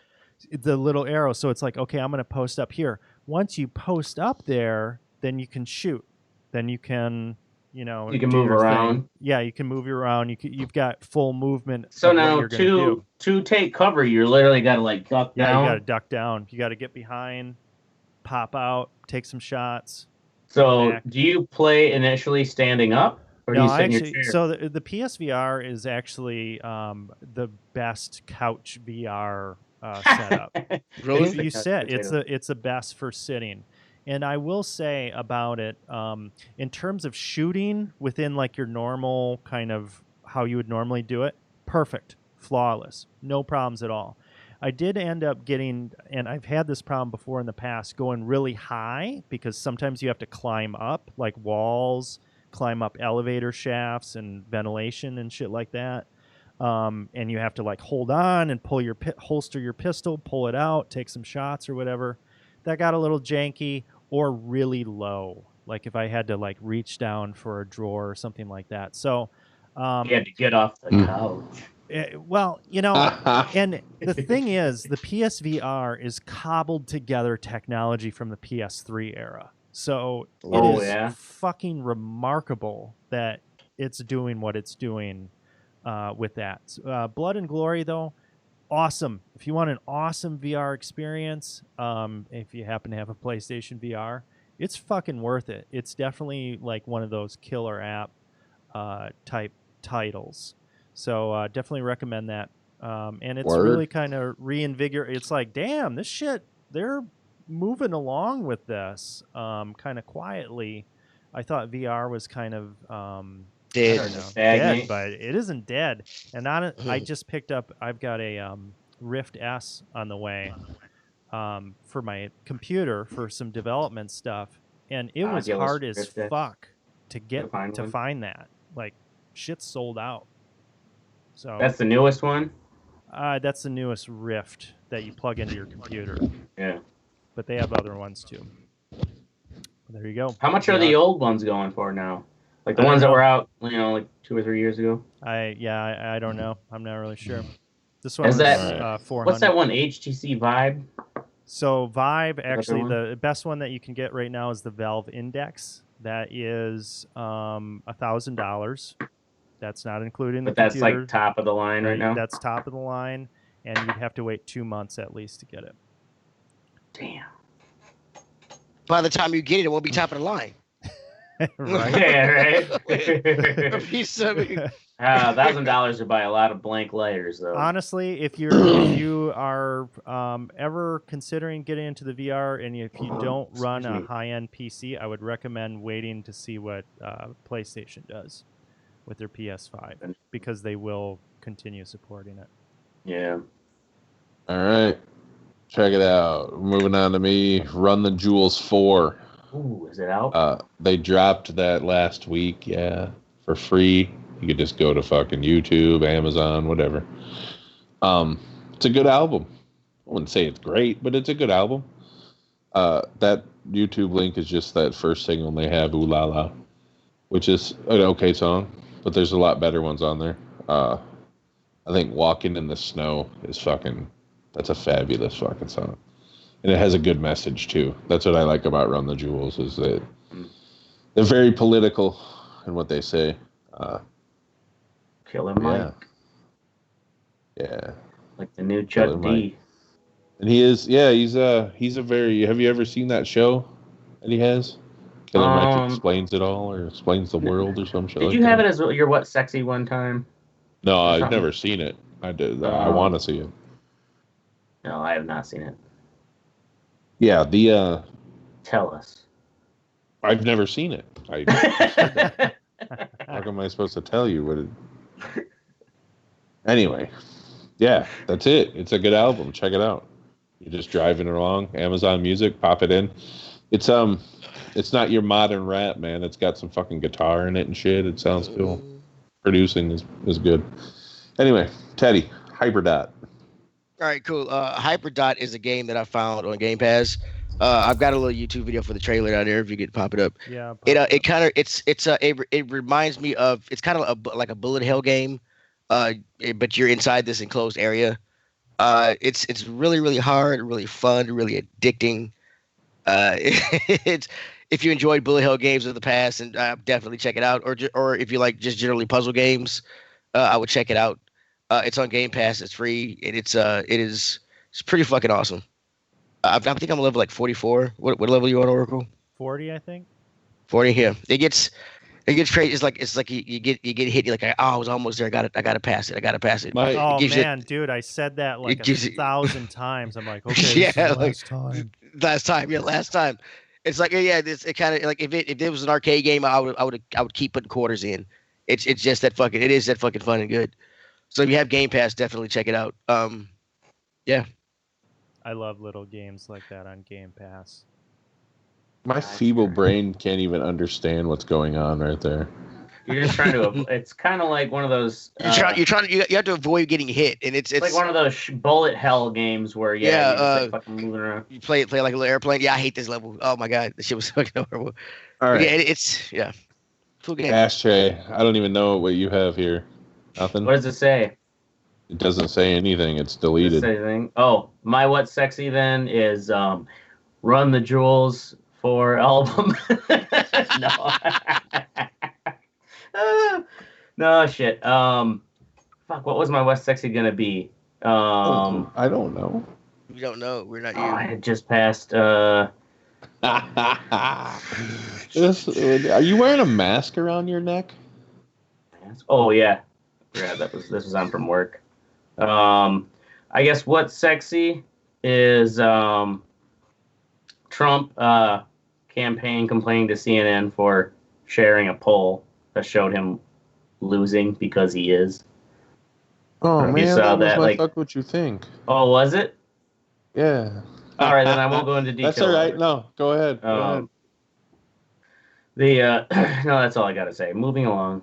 the little arrow. So it's like, okay, I'm going to post up here. Once you post up there, then you can shoot. Then you can, You can do move your around. thing. Yeah, you can move around. You've got full movement. So of what now you're gonna do. to take cover, you're literally got to like duck Yeah, down. you got to duck down. You got to get behind, pop out, take some shots. So back. do you play initially standing up, or do you sit in your chair? So the PSVR is actually the best couch VR setup. Really? You sit. It's the best for sitting. And I will say about it, in terms of shooting within like your normal kind of how you would normally do it, perfect, flawless, no problems at all. I did end up getting, and I've had this problem before in the past, going really high because sometimes you have to climb up like walls, climb up elevator shafts and ventilation and shit like that. And you have to like hold on and pull your holster your pistol, pull it out, take some shots or whatever. That got a little janky. Or really low, like if I had to like reach down for a drawer or something like that. So you had to get off the couch. Well, and the thing is, the PSVR is cobbled together technology from the PS3 era. So it is fucking remarkable that it's doing what it's doing with that. Blood and Glory, though, awesome. If you want an awesome VR experience, if you happen to have a PlayStation VR, it's fucking worth it. It's definitely like one of those killer app type titles. So definitely recommend that. And it's really kind of reinvigorate. It's like, damn, this shit, they're moving along with this kind of quietly. I thought VR was kind of dead, but it isn't dead. And I just picked up. I've got a Rift S on the way for my computer for some development stuff, and it was hard as fuck to get to find that. Like, shit's sold out. So that's the newest one. That's the newest Rift that you plug into your computer. Yeah, but they have other ones too. There you go. How much are the old ones going for now? Like the ones that were out, like 2 or 3 years ago. I don't know. I'm not really sure. This one is that 400. What's that one? HTC Vive. So Vive, actually, the best one that you can get right now is the Valve Index. That is $1,000. That's not including the computer. But that's like top of the line right now. That's top of the line, and you'd have to wait 2 months at least to get it. Damn. By the time you get it, it won't be top of the line. Right? Yeah, right. A piece of it. $1,000 to buy a lot of blank layers, though. Honestly, if you are ever considering getting into the VR, and if you don't run a high-end PC, I would recommend waiting to see what PlayStation does with their PS5, because they will continue supporting it. Yeah. All right. Check it out. Moving on to me. Run the Jewels 4. Ooh, is it out? They dropped that last week, for free. You could just go to fucking YouTube, Amazon, whatever. It's a good album. I wouldn't say it's great, but it's a good album. That YouTube link is just that first single they have, Ooh La La, which is an okay song, but there's a lot better ones on there. I think Walking in the Snow is that's a fabulous fucking song. And it has a good message, too. That's what I like about Run the Jewels, is that they're very political in what they say. Killer Mike. Yeah. Like the new Chuck D. And he's a very, have you ever seen that show that he has? Killer Mike Explains It All, or Explains the World, or some shit like that. Did you have it as your What Sexy one time? No, I've never seen it. I did. I want to see it. No, I have not seen it. Yeah, Tell us. I've never seen it. How am I supposed to tell you what it... Anyway, yeah, that's it. It's a good album. Check it out. You're just driving along, Amazon Music, pop it in. It's not your modern rap, man. It's got some fucking guitar in it and shit. It sounds cool. Producing is good. Anyway, Teddy, Hyperdot. All right, cool. Hyperdot is a game that I found on Game Pass. I've got a little YouTube video for the trailer down there if you could pop it up. Yeah. It reminds me of, it's kind of like a bullet hell game, but you're inside this enclosed area. It's really really hard, really fun, really addicting. It's if you enjoyed bullet hell games of the past, and definitely check it out. Or if you like just generally puzzle games, I would check it out. It's on Game Pass. It's free, and it's pretty fucking awesome. I think I'm level like 44. What level are you on, Oracle? 40, I think. 40. Yeah, it gets crazy. It's like you get hit. You're like, oh, I was almost there. I gotta pass it. I gotta pass it. My Oh gives you- man, dude, I said that like gives you- 1,000 times. I'm like, okay, this Yeah, is the like- last time. last time. It's like it kind of like if it was an arcade game, I would keep putting quarters in. It's just that fucking it is that fucking fun and good. So if you have Game Pass, definitely check it out. Yeah. I love little games like that on Game Pass. my feeble brain can't even understand what's going on right there. You're just trying to. It's kind of like one of those. You have to avoid getting hit, and it's like one of those bullet hell games where you're just like fucking moving around. You play like a little airplane. Yeah, I hate this level. Oh my god, this shit was fucking horrible. All right, Yeah. Cool game. Ashtray. I don't even know what you have here. Nothing. What does it say? It doesn't say anything. It's deleted. Does it say anything? Oh, my what's sexy then is Run the Jewels for album. No. No shit. Fuck. What was my what's sexy gonna be? I don't know. We don't know. We're not you. I had just passed. Are you wearing a mask around your neck? Oh yeah. Yeah, this was on from work. I guess what's sexy is Trump campaign complaining to CNN for sharing a poll that showed him losing because he is. Oh You man, saw that was that, my like- fuck what you think. Oh, was it? Yeah. All right, then I won't go into detail. That's all right. No, go ahead. Go ahead. No, that's all I gotta say. Moving along.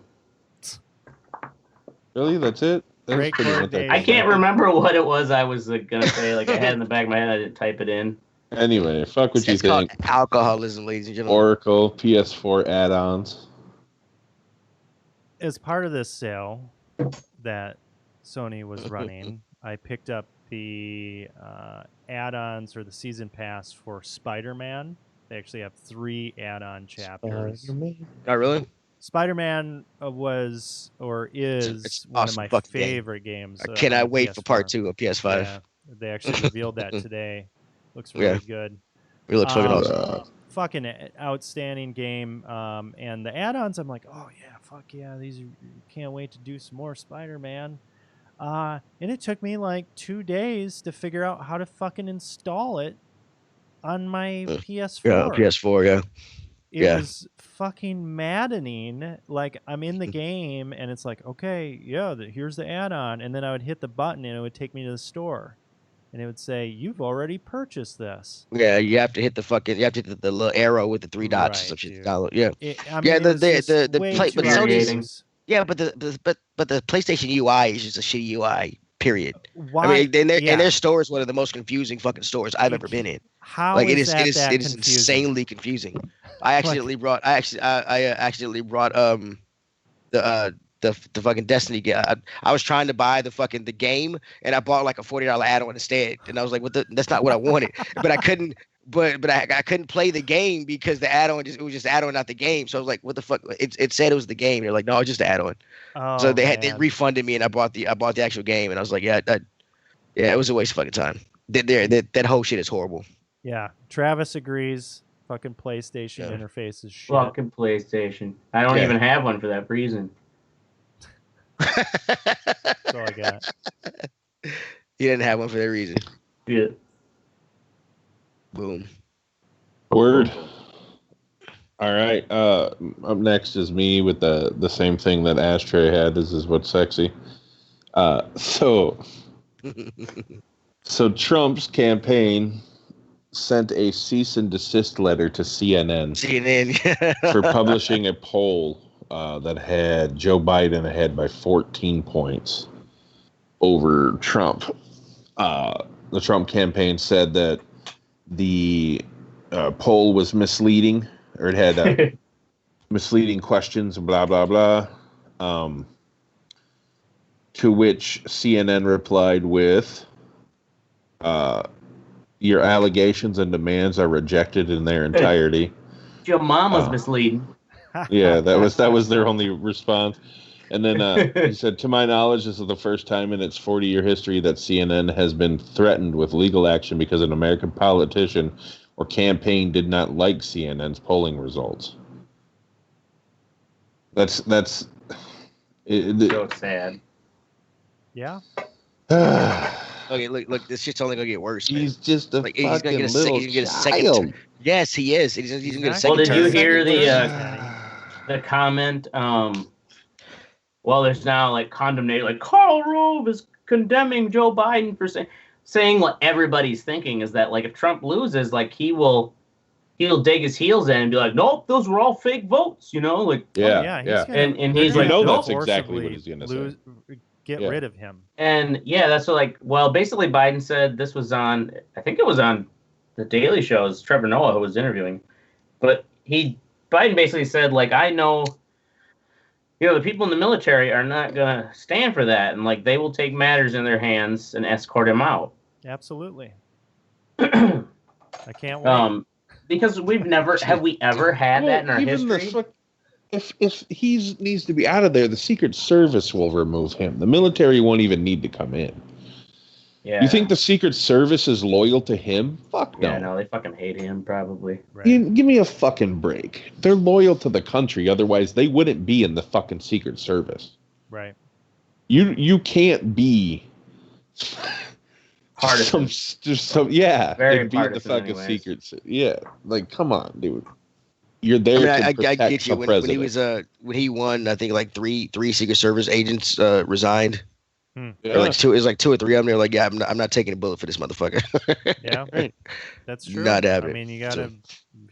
Really? That's it? That's Great pretty much coordination. I can't remember what it was I was gonna say. Like I had in the back of my head, I didn't type it in. Anyway, fuck what you It's called think. alcoholism, ladies and gentlemen. Oracle PS4 add-ons. As part of this sale that Sony was running, I picked up the add-ons or the season pass for Spider-Man. They actually have 3 add-on chapters. Not really. Spider-Man was or is It's one awesome of my fucking game. favorite games. I cannot on wait for part PS4. 2 of PS5. Yeah, they actually revealed that today. Looks really good. It looks fucking Um, awesome. Fucking outstanding game. And the add-ons, I'm like, oh yeah, fuck yeah, can't wait to do some more Spider-Man. And it took me like 2 days to figure out how to fucking install it on my PS4. Yeah, PS4. Yeah. It was fucking maddening. Like I'm in the game and it's like, okay, yeah, here's the add-on, and then I would hit the button and it would take me to the store, and it would say, "You've already purchased this." Yeah, you have to hit the little arrow with the 3 dots or Right, some shit. dude. To download. Yeah. Yeah, the play- but Sony's- Yeah, but the PlayStation UI is just a shitty UI. Period. Why? I mean, and yeah. their store is one of the most confusing fucking stores I've ever been in. How Like it is is, that it is, that it is confusing? insanely confusing. I accidentally brought the fucking Destiny game. I was trying to buy the game, and I bought like a $40 add-on instead. And I was like, that's not what I wanted. But I couldn't. But I couldn't play the game because the add-on it was just add-on, not the game. So I was like, what the fuck? It said it was the game. They're like, no, it's just the add-on. Oh, So they man. refunded me, and I bought the actual game, and I was like, yeah, it was a waste of fucking time. That whole shit is horrible. Yeah, Travis agrees. Fucking PlayStation Yeah. interface is shit. Fucking PlayStation. I don't Yeah. even have one for that reason. That's all I got. You didn't have one for that reason. Yeah. Boom. Word. All right. Up next is me with the same thing that Ashtray had. This is what's sexy. So Trump's campaign sent a cease and desist letter to CNN CNN. for publishing a poll that had Joe Biden ahead by 14 points over Trump. The Trump campaign said that the poll was misleading, or it had misleading questions, blah, blah, blah. To which CNN replied with, your allegations and demands are rejected in their entirety. Your mama's misleading. Yeah, that was their only response. And then he said, to my knowledge, this is the first time in its 40-year history that CNN has been threatened with legal action because an American politician or campaign did not like CNN's polling results. That's So sad. Yeah. Okay, look, this shit's only gonna get worse. Man. He's just a Like, fucking he's gonna get a little he's gonna get a second. child. Yes, he is. He's gonna get a second. Well, did you term. hear the comment? Well, there's now like condemnation. Like Karl Rove is condemning Joe Biden for saying what everybody's thinking is that like if Trump loses, like he'll dig his heels in and be like, nope, those were all fake votes. You know, like Yeah. And he's like, know nope. that's exactly what he's gonna say. Get rid of him. And yeah, that's what, like, well, basically Biden said this was on, I think it was on the Daily Show's Trevor Noah who was interviewing, but Biden basically said, like, I know, you know, the people in the military are not going to stand for that. And like, they will take matters in their hands and escort him out. Absolutely. I can't wait. Because have we ever had that in our history? If he needs to be out of there, the Secret Service will remove him. The military won't even need to come in. Yeah. You think the Secret Service is loyal to him? Fuck no. Yeah, no, they fucking hate him, probably. Right. Give me a fucking break. They're loyal to the country, otherwise they wouldn't be in the fucking Secret Service. Right. You can't be Partisan. yeah. Very and be in the partisan fucking anyways. Secret Service. Yeah, like come on, dude. You're there I to protect get you. the When president. he was when he won, I think like three Secret Service agents resigned. Yeah. Or like two, it was like two or three of them. They're like, yeah, I'm not taking a bullet for this motherfucker. Yeah. Right. That's true. Not having I it. mean,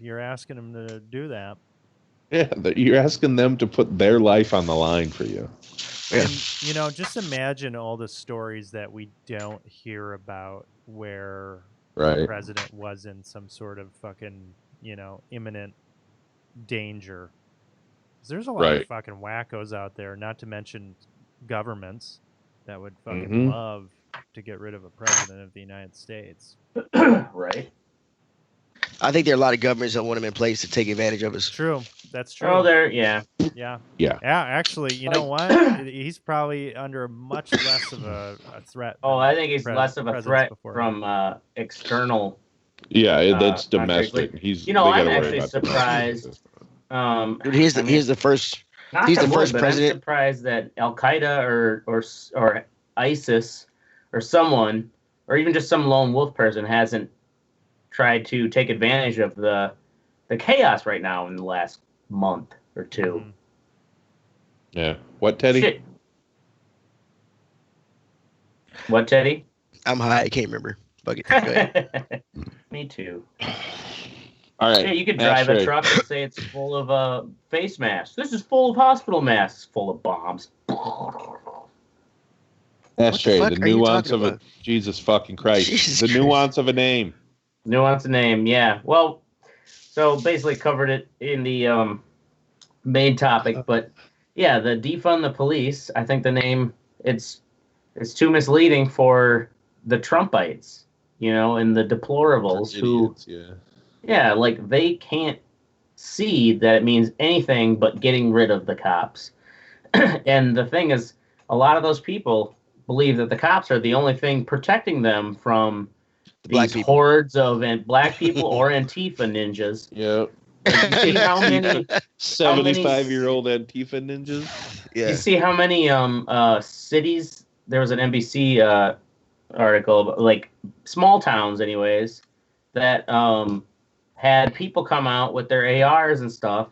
you're asking him to do that. Yeah, you're asking them to put their life on the line for you. Yeah. And, you know, just imagine all the stories that we don't hear about where the Right. president was in some sort of fucking, you know, imminent danger. 'Cause there's a lot Right. of fucking wackos out there, not to mention governments that would fucking Mhm. love to get rid of a president of the United States. Right. I think there are a lot of governments that want him in place to take advantage of us. True. That's true. Oh, yeah. Yeah. Yeah. Yeah, actually, you know what? He's probably under much less of a threat. Oh, I think he's less of a presidents threat before from external. Yeah, that's countries. domestic. He's You know, they I'm gotta worry actually about surprised. Dude, he's the first. Not He's the Kabul, first but president- I'm surprised that Al Qaeda or ISIS or someone or even just some lone wolf person hasn't tried to take advantage of the chaos right now in the last month or two. Mhm. Yeah. What, Teddy? Shit. What, Teddy? I'm high. I can't remember. Fuck it. Go ahead. Me too. All right. Yeah, you could drive Ashtray. a truck and say it's full of face masks. This is full of hospital masks, full of bombs. Ashtray, fuck the are you nuance talking of about? Jesus fucking Christ. Jesus the Christ. nuance of a name. Nuance of name, yeah. Well, so basically covered it in the main topic, but yeah, the defund the police. I think the name it's too misleading for the Trumpites, you know, and the deplorables who, Idiots, yeah, like they can't see that it means anything but getting rid of the cops. And the thing is, a lot of those people believe that the cops are the only thing protecting them from black these people. hordes of black people or Antifa ninjas. Yeah. You see how many 75-year-old Antifa ninjas. you Yeah. see how many cities there was an NBC article about, like small towns anyways, that had people come out with their ARs and stuff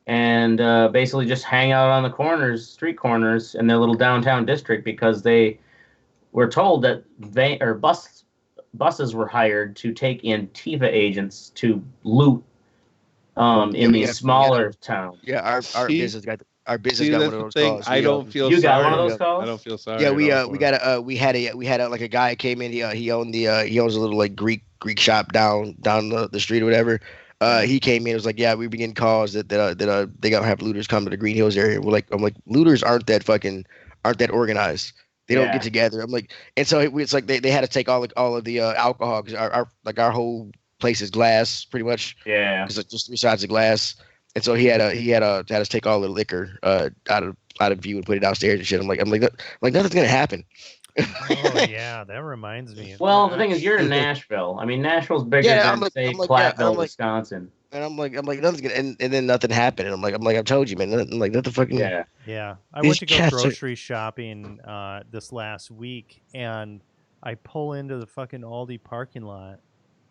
and basically just hang out on the corners, street corners in their little downtown district because they were told that buses were hired to take Antifa agents to loot in these smaller towns. Yeah, our See? business got our business See, got that's one of the those thing. calls. I don't feel You got sorry. one of those calls? I don't feel sorry. Yeah, at all we for we had like a guy came in. He owns a little like Greek shop down the street or whatever. He came in. It was like, yeah, we be getting calls that they gotta have looters come to the Green Hills area. I'm like, looters aren't that organized. They don't get together. I'm like, and so it's like they had to take all of the alcohol because our whole place is glass pretty much. Yeah. Because it's just 3 sides of glass, and so he had us take all the liquor out of view and put it downstairs and shit. I'm like nothing's gonna happen. Oh yeah, that reminds me. Well, the thing is, you're in Nashville. I mean, Nashville's bigger than say Platteville, Wisconsin. And I'm like nothing's gonna, and then nothing happened. And I'm like I told you, man. Nothing fucking. Yeah. I went to go grocery shopping this last week, and I pull into the fucking Aldi parking lot,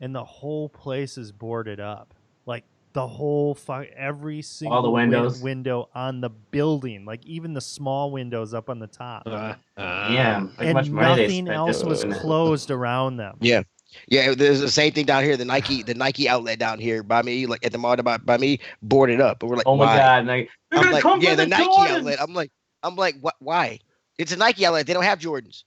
and the whole place is boarded up. Like the whole every single all the windows, window on the building, like even the small windows up on the top. Yeah, and nothing else was closed around them. Yeah. Yeah, there's the same thing down here. The Nike outlet down here by me, like at the mall by me, boarded up. And we're like, oh my god! I'm like, yeah, the Nike outlet. I'm like, what? Why? It's a Nike outlet. They don't have Jordans.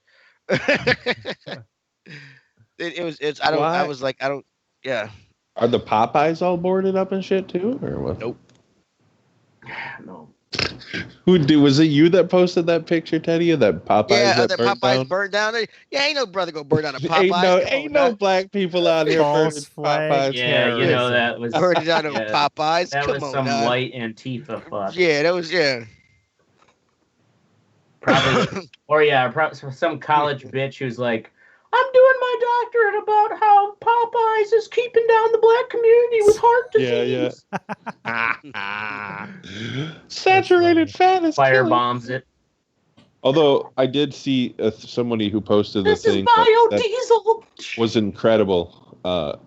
I was like, I don't. Yeah. Are the Popeyes all boarded up and shit too, or what? Nope. No. Was it you that posted that picture, Teddy, of that Popeyes? Yeah, that Popeyes burned down. Yeah, ain't no brother go burn down a Popeyes. ain't no black people out here burning Popeyes. Yeah, you know that was burning down Popeyes. That Come was on, some dog. white Antifa fuck. Yeah, that was Probably, or some college bitch who's like, I'm doing my doctorate about how Popeyes is keeping down the black community with heart disease. Yeah. Saturated fat is fire bombs it. Although I did see somebody who posted the thing biodiesel that was incredible.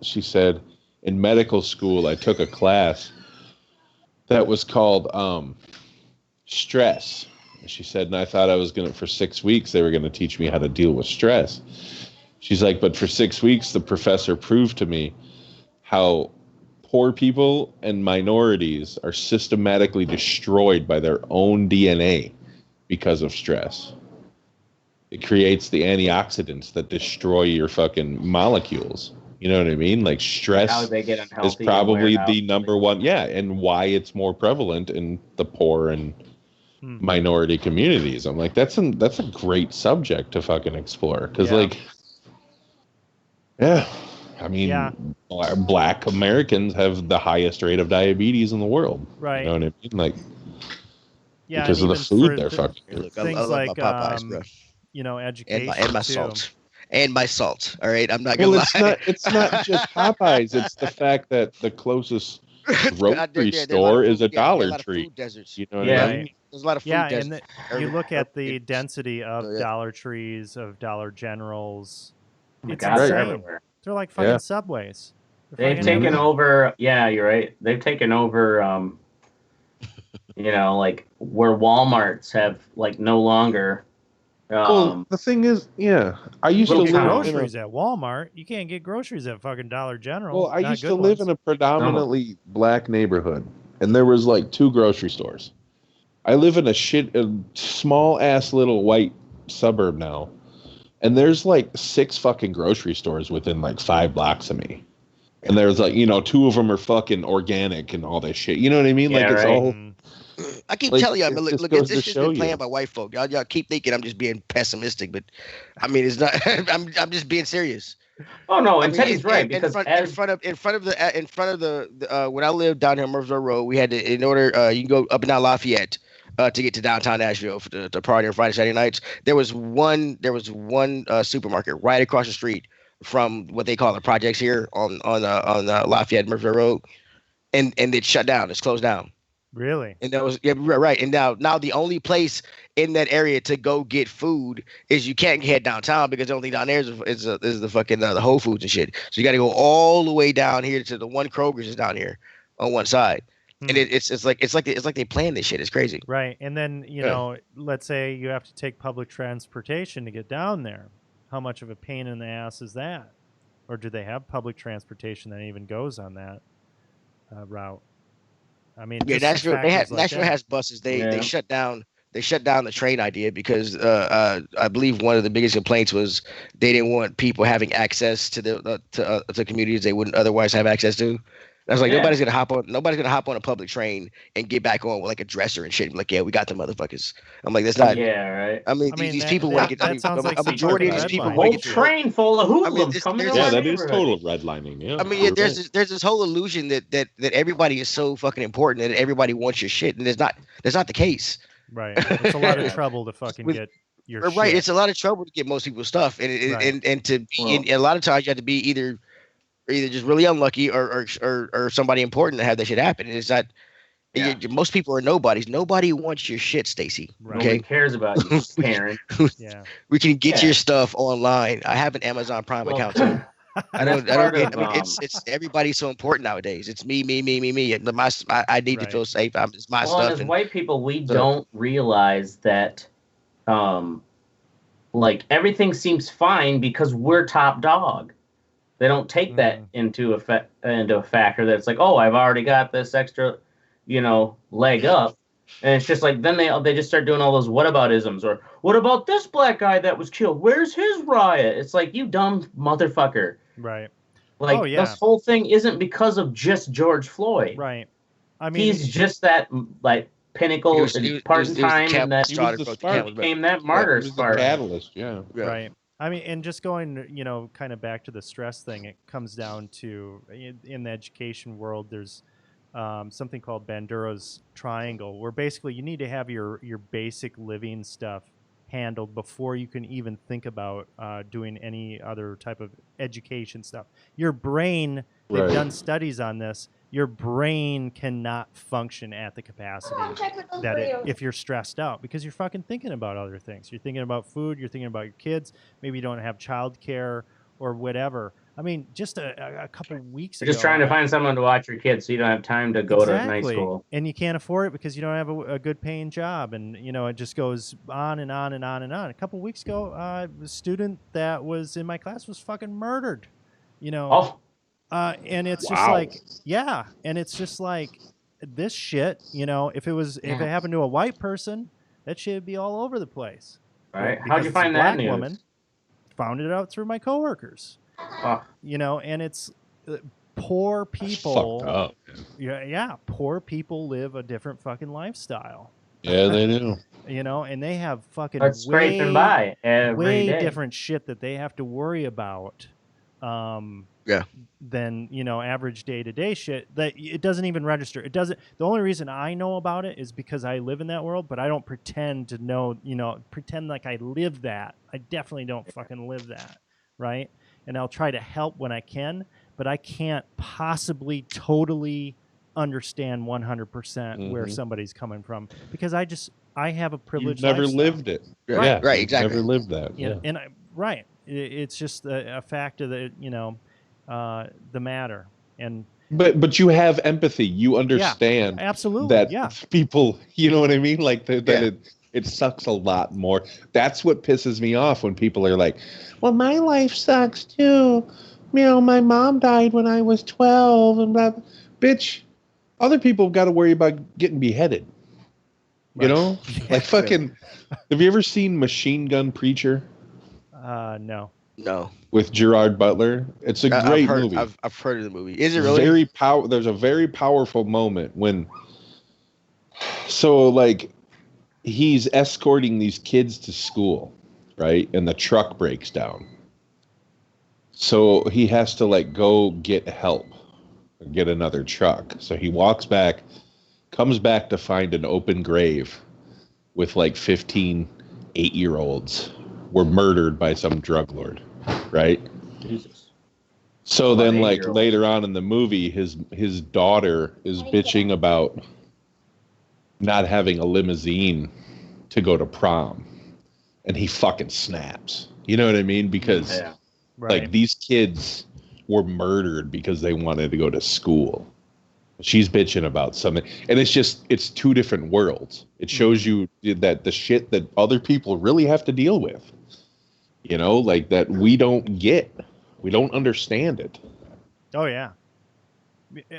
She said, in medical school, I took a class that was called stress. She said, and I thought I was for 6 weeks, they were going to teach me how to deal with stress. She's like, but for 6 weeks, the professor proved to me how poor people and minorities are systematically destroyed by their own DNA because of stress. It creates the antioxidants that destroy your fucking molecules. You know what I mean? Like stress is probably the number one. Yeah, and why it's more prevalent in the poor and minority communities. I'm like, that's a great subject to fucking explore because I mean, black Americans have the highest rate of diabetes in the world. Right. You know what I mean? Like, because of the food they're fucking. Things like Popeyes, bro. You know, education and my salt. And my salt. All right, I'm not gonna lie. It's not just Popeyes. It's the fact that the closest grocery store is a Dollar Tree. You know what I mean? There's a lot of food deserts. And you look at the density of Dollar Trees, of Dollar Generals. It's insane. They're like fucking Subways. They've taken over. Yeah, you're right. They've taken over. You know, like where Walmarts have like no longer. Well, the thing is, I used to live groceries at Walmart. You can't get groceries at fucking Dollar General. Well, I used to live in a predominantly black neighborhood, and there was like 2 grocery stores. I live in a small ass little white suburb now, and there's like 6 fucking grocery stores within like 5 blocks of me. And there's like, 2 of them are fucking organic and all this shit. You know what I mean? Yeah, it's all. I keep telling you, look, this shit's been playing by white folk. Y'all keep thinking I'm just being pessimistic, but I mean, it's not. I'm just being serious. Oh no, and Teddy's right because in front of the when I lived down here on Murfreesboro Road, we had to, in order you can go up and down Lafayette to get to downtown Nashville for the party on Friday, Saturday nights. There was one supermarket right across the street from what they call the projects here on Lafayette Murfreesboro Road, and it shut down. It's closed down. Really? And that was right. And now the only place in that area to go get food is you can't head downtown because the only thing down there is the fucking the Whole Foods and shit. So you got to go all the way down here to the one Kroger's is down here on one side. And it's like they planned this shit. It's crazy. Right. And then let's say you have to take public transportation to get down there. How much of a pain in the ass is that? Or do they have public transportation that even goes on that route? I mean, Nashville has buses. They shut down the train idea because I believe one of the biggest complaints was they didn't want people having access to the communities they wouldn't otherwise have access to. I was like, Yeah. nobody's gonna hop on a public train and get back on with like a dresser and shit. Like, yeah, we got the motherfuckers. I'm like, that's not. Yeah, right. I mean, I mean, these that- people that- want to get. that sounds like a some majority of fucking these people redlining. want Whole to get. train full of hoodlums this- coming there's- to Yeah, our that is neighborhood. total redlining. Yeah. I mean, there's this whole illusion that everybody is so fucking important that everybody wants your shit, and that's not the case. Right. It's a lot of trouble to fucking With- get your Right, shit. it's a lot of trouble to get most people's stuff, and Right. and to be Well- and a lot of times you have to be either just really unlucky or somebody important to have that shit happen. And it's not. Yeah. Most people are nobodies. Nobody wants your shit, Stacy. Right. Nobody Okay, cares about you, parent. Yeah. we can get Yeah. your stuff online. I have an Amazon Prime Well, account too. I don't part get. of, I mean, it's everybody's so important nowadays. It's me. I need to Right. feel safe. It's my well, stuff. and as And white people, we So- don't realize that, like everything seems fine because we're top dog. They don't take that into a factor that it's like, oh, I've already got this extra, leg up, and it's just like then they just start doing all those whataboutisms or what about this black guy that was killed? Where's his riot? It's like you dumb motherfucker. Right. Like Oh, yeah. this whole thing isn't because of just George Floyd. Right. I mean, He's just that like pinnacle He was part in the time, cap- and that He was the spark. became that martyr It was the spark. catalyst. Yeah. right. I mean, and just going, kind of back to the stress thing, it comes down to in the education world, there's something called Bandura's triangle, where basically you need to have your basic living stuff handled before you can even think about doing any other type of education stuff. Your brain, they've Right. done studies on this, your brain cannot function at the capacity that if you're stressed out, because you're fucking thinking about other things. You're thinking about food, you're thinking about your kids, maybe you don't have childcare or whatever. I mean, just a couple weeks You're ago. just trying to find someone to watch your kids, so you don't have time to go to night school. And you can't afford it because you don't have a good paying job, and it just goes on and on and on and on. A couple weeks ago, a student that was in my class was fucking murdered. Oh, And it's just Wow. like, yeah, and it's just like this shit. If it happened to a white person, that shit would be all over the place. right. Because How'd you it's a find that black news? woman. Found it out through my coworkers. Oh, And it's poor people. Fucked up. Yeah, poor people live a different fucking lifestyle. Yeah, they do. And they have fucking that's scraping by every way day. different shit that they have to worry about. Than average day-to-day shit that it doesn't even register. It doesn't. The only reason I know about it is because I live in that world, but I don't pretend to know. Pretend like I live that. I definitely don't fucking live that, right? And I'll try to help when I can, but I can't possibly totally understand 100% where Mhm. somebody's coming from because I have a You've privileged never lifestyle. lived it. Right, Yeah, right, you've exactly. Never lived that. Yeah, Yeah. and it's just a fact of the the matter, and But you have empathy. You understand absolutely, that yeah, people. You know what I mean? Like that. Yeah. It sucks a lot more. That's what pisses me off when people are like, "Well, my life sucks too. My mom died when I was 12, and blah." Bitch, other people got to worry about getting beheaded. You Right. know, like fucking. Have you ever seen Machine Gun Preacher no, No, with Gerard Butler? It's a great movie. I've heard of the movie. Is it really? There's a very powerful moment when. So like, he's escorting these kids to school, right? And the truck breaks down. So he has to like go get help, get another truck. So he walks back, comes back to find an open grave with like 15 8-year-olds were murdered by some drug lord, right? Jesus. So then, like 8-year-olds. later on in the movie, his daughter is bitching about not having a limousine to go to prom, and he fucking snaps. You know what I mean? Because Yeah. right, like these kids were murdered because they wanted to go to school. She's bitching about something, and it's two different worlds. It shows you that the shit that other people really have to deal with, like that we don't get, we don't understand it. oh yeah.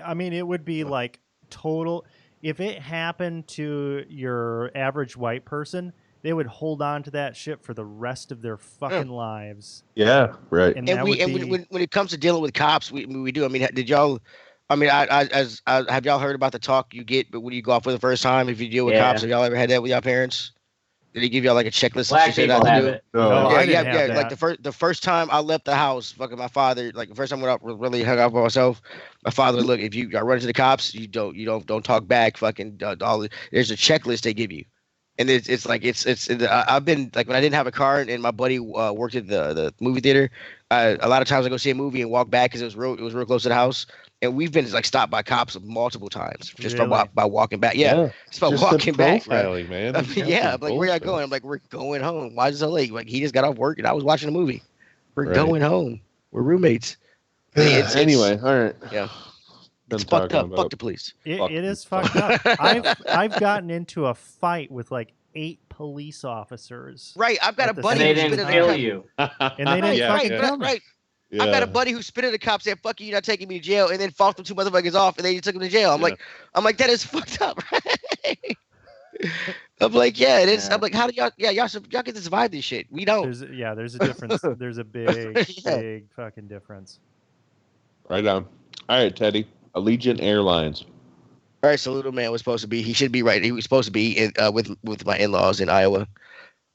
I mean, it would be like total. If it happened to your average white person, they would hold on to that shit for the rest of their fucking lives. Yeah, right. And And that we would and be, when it comes to dealing with cops, we do. I mean, did y'all I mean, have y'all heard about the talk you get, but when you go off for the first time, if you deal with Yeah. cops, have y'all ever had that with your parents? Did he give y'all like a checklist Black of shit people not to have do? it. No, Oh, I didn't have Like that. the first time I left the house, fucking my father, like the first time I went out, really hung out by myself. My father, look, if you run into the cops, you don't talk back. Fucking there's a checklist they give you, and I've been like when I didn't have a car and my buddy worked at the movie theater. A lot of times I go see a movie and walk back because it was real close to the house, and we've been like stopped by cops multiple times just Really? by walking back. Yeah, just by walking the back, bro. profiling, man. I The mean, yeah, cops I'm like, are where y'all bullshit. going? I'm like, we're going home. Why is it so late? Like, he just got off work and I was watching a movie. We're Right. going home. We're roommates. It's Anyway, all right. yeah. Been It's fucked talking up. Fuck about- the police. Fuck It is you. fucked up. I've gotten into a fight with like 8 police officers. Right. I've got At a the buddy And they who same spit didn't at a kill cop. you. And they didn't fucking kill me. Right. Yeah. I've got a buddy who spit at a cop, said "fuck you, you're not taking me to jail," and then fought them 2 motherfuckers off, and they took him to jail. I'm like, that is fucked up, right? I'm like, yeah, it is. Yeah. I'm like, how do y'all get to survive this shit? We don't. There's a difference. There's a big, Yeah. big fucking difference. Right on. All right, Teddy. Allegient Airlines. All right, so little man was supposed to be. He should be right. He was supposed to be in, with my in-laws in Iowa,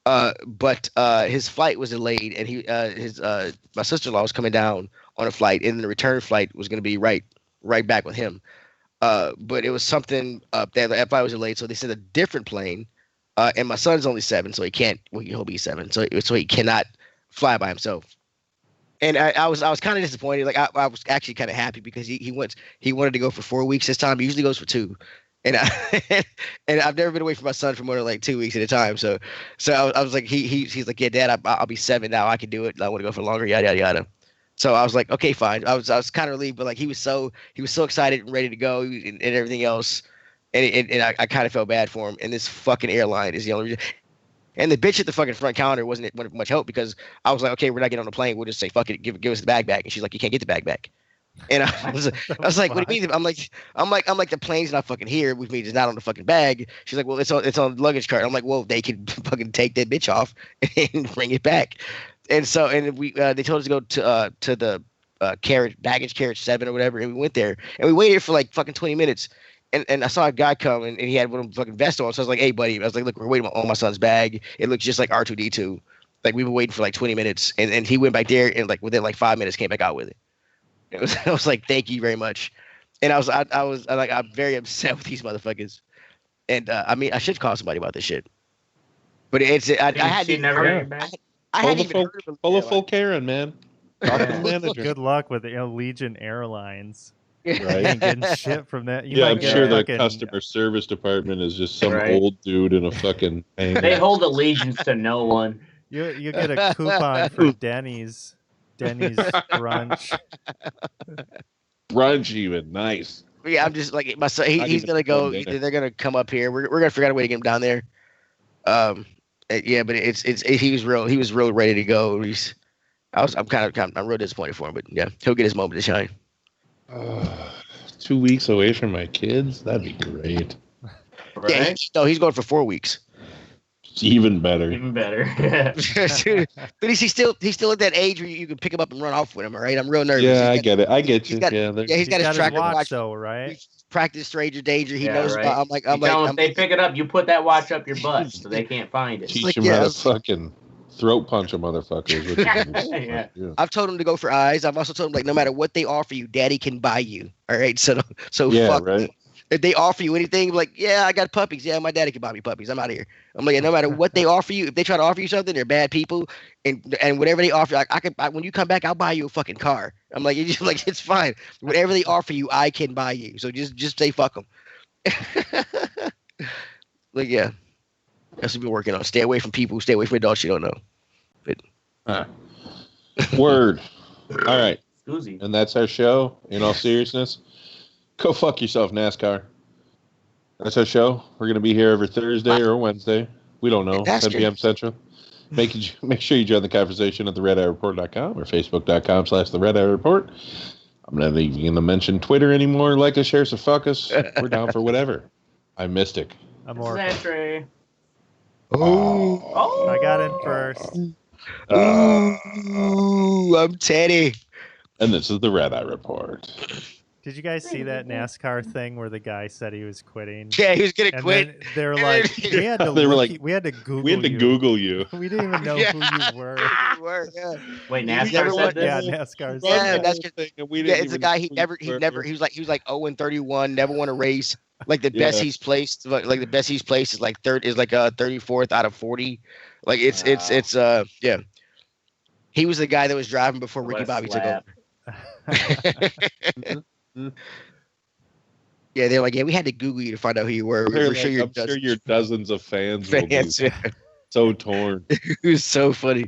but his flight was delayed, and my sister-in-law was coming down on a flight, and the return flight was going to be right back with him. But it was something that flight was delayed, so they sent a different plane. And my son's only 7, so he can't. Well, he'll be 7, so he cannot fly by himself. And I was kind of disappointed. Like I was actually kind of happy because he wanted to go for 4 weeks this time. He usually goes for 2, and and I've never been away from my son for more than like 2 weeks at a time. So I was like he's like, yeah, Dad, I'll be 7 now. I can do it. I want to go for longer. Yada yada yada. So I was like, okay, fine. I was kind of relieved, but like he was so excited and ready to go and everything else, and I kind of felt bad for him. And this fucking airline is the only reason. And the bitch at the fucking front counter wasn't much help because I was like, okay, we're not getting on the plane. We'll just say, fuck it, give us the bag back. And she's like, you can't get the bag back. And I was like, what do you mean? I'm like, the plane's not fucking here, which means it's not on the fucking bag. She's like, well, it's on the luggage cart. I'm like, well, they can fucking take that bitch off and bring it back. And so, and they told us to go to the baggage carriage 7 or whatever, and we went there and we waited for like fucking 20 minutes. And I saw a guy come and he had one of them fucking vests on. So I was like, hey, buddy. I was like, look, we're waiting on my son's bag. It looks just like R2-D2. Like we've been waiting for like 20 minutes. And he went back there and like within like 5 minutes came back out with it. I was like, thank you very much. And I was I'm very upset with these motherfuckers. And I mean, I should call somebody about this shit. But I had She never got back. I hadn't even heard of Pull a full Karen, man. Talk to the manager. Good luck with the Allegient Airlines. Right? You ain't getting shit from that. You Yeah, might I'm get sure a the fucking, customer service department is just some Right. old dude in a fucking. They hold allegiance to no one. You get a coupon for Denny's brunch. Brunch even nice. Yeah, I'm just like my son. I He's need gonna to go. phone dinner. Either they're gonna come up here. We're gonna figure out a way to get him down there. Yeah, but he was real ready to go. I'm real disappointed for him, but yeah, he'll get his moment to shine. 2 weeks away from my kids? That'd be great. Yeah, Right? he's going for 4 weeks. It's even better. Even better. But he's still at that age where you can pick him up and run off with him. All right, I'm real nervous. Yeah, I get it. I get you. he's got- Yeah, they're- Yeah, he's got his tracker watch watch. though, right? He's practiced stranger danger. He Yeah, knows right. about. I'm Tell them like, if they pick it up, you put that watch up your butt so they can't find it. teach like, them yeah, how to it's- fucking throat punch a motherfucker. is what you do. Yeah. Yeah. I've told him to go for eyes. I've also told him like no matter what they offer you, Daddy can buy you. All right, so Yeah, fuck. right. If they offer you anything, like, yeah, I got puppies. Yeah, my daddy can buy me puppies. I'm out of here. I'm like, no matter what they offer you, if they try to offer you something, they're bad people. And whatever they offer, like, when you come back, I'll buy you a fucking car. I'm like, it's fine. Whatever they offer you, I can buy you. So just say fuck them. Like, yeah, that's what we've been working on. Stay away from people. Stay away from adults you don't know. Word. All right. Scoozy. And that's our show. In all seriousness, go fuck yourself, NASCAR. That's our show. We're going to be here every Thursday or Wednesday. We don't know. NASCAR. 10 p.m. Central. Make sure you join the conversation at theredeyereport.com or facebook.com/theredeyereport. I'm not even going to mention Twitter anymore. Like us, share us, or fuck us. We're down for whatever. I'm Mystic. I'm This is Orca. Ashtray. Oh, I got in first. I'm Teddy. And this is the Red Eye Report. Did you guys see that NASCAR thing where the guy said he was quitting? Yeah, he was gonna And quit. then they're like, we had to They were look, like, we had to Google We had to you. Google you. We didn't even know Yeah. who you were. Yeah. Wait, He's NASCAR never said won- this? Yeah, NASCAR. Yeah, said that's the thing, and we Yeah, didn't it's a even guy. know who you were. He was like 0-31, never won a race. Like the best Yeah. he's placed, like the best he's placed is like 34th out of 40. Like it's yeah. He was the guy that was driving before What Ricky a Bobby took slap. over. Yeah, they're like, yeah, we had to Google you to find out who you were. They're We're like, sure I'm sure your dozens of fans will be fans. Yeah. so torn. It was so funny.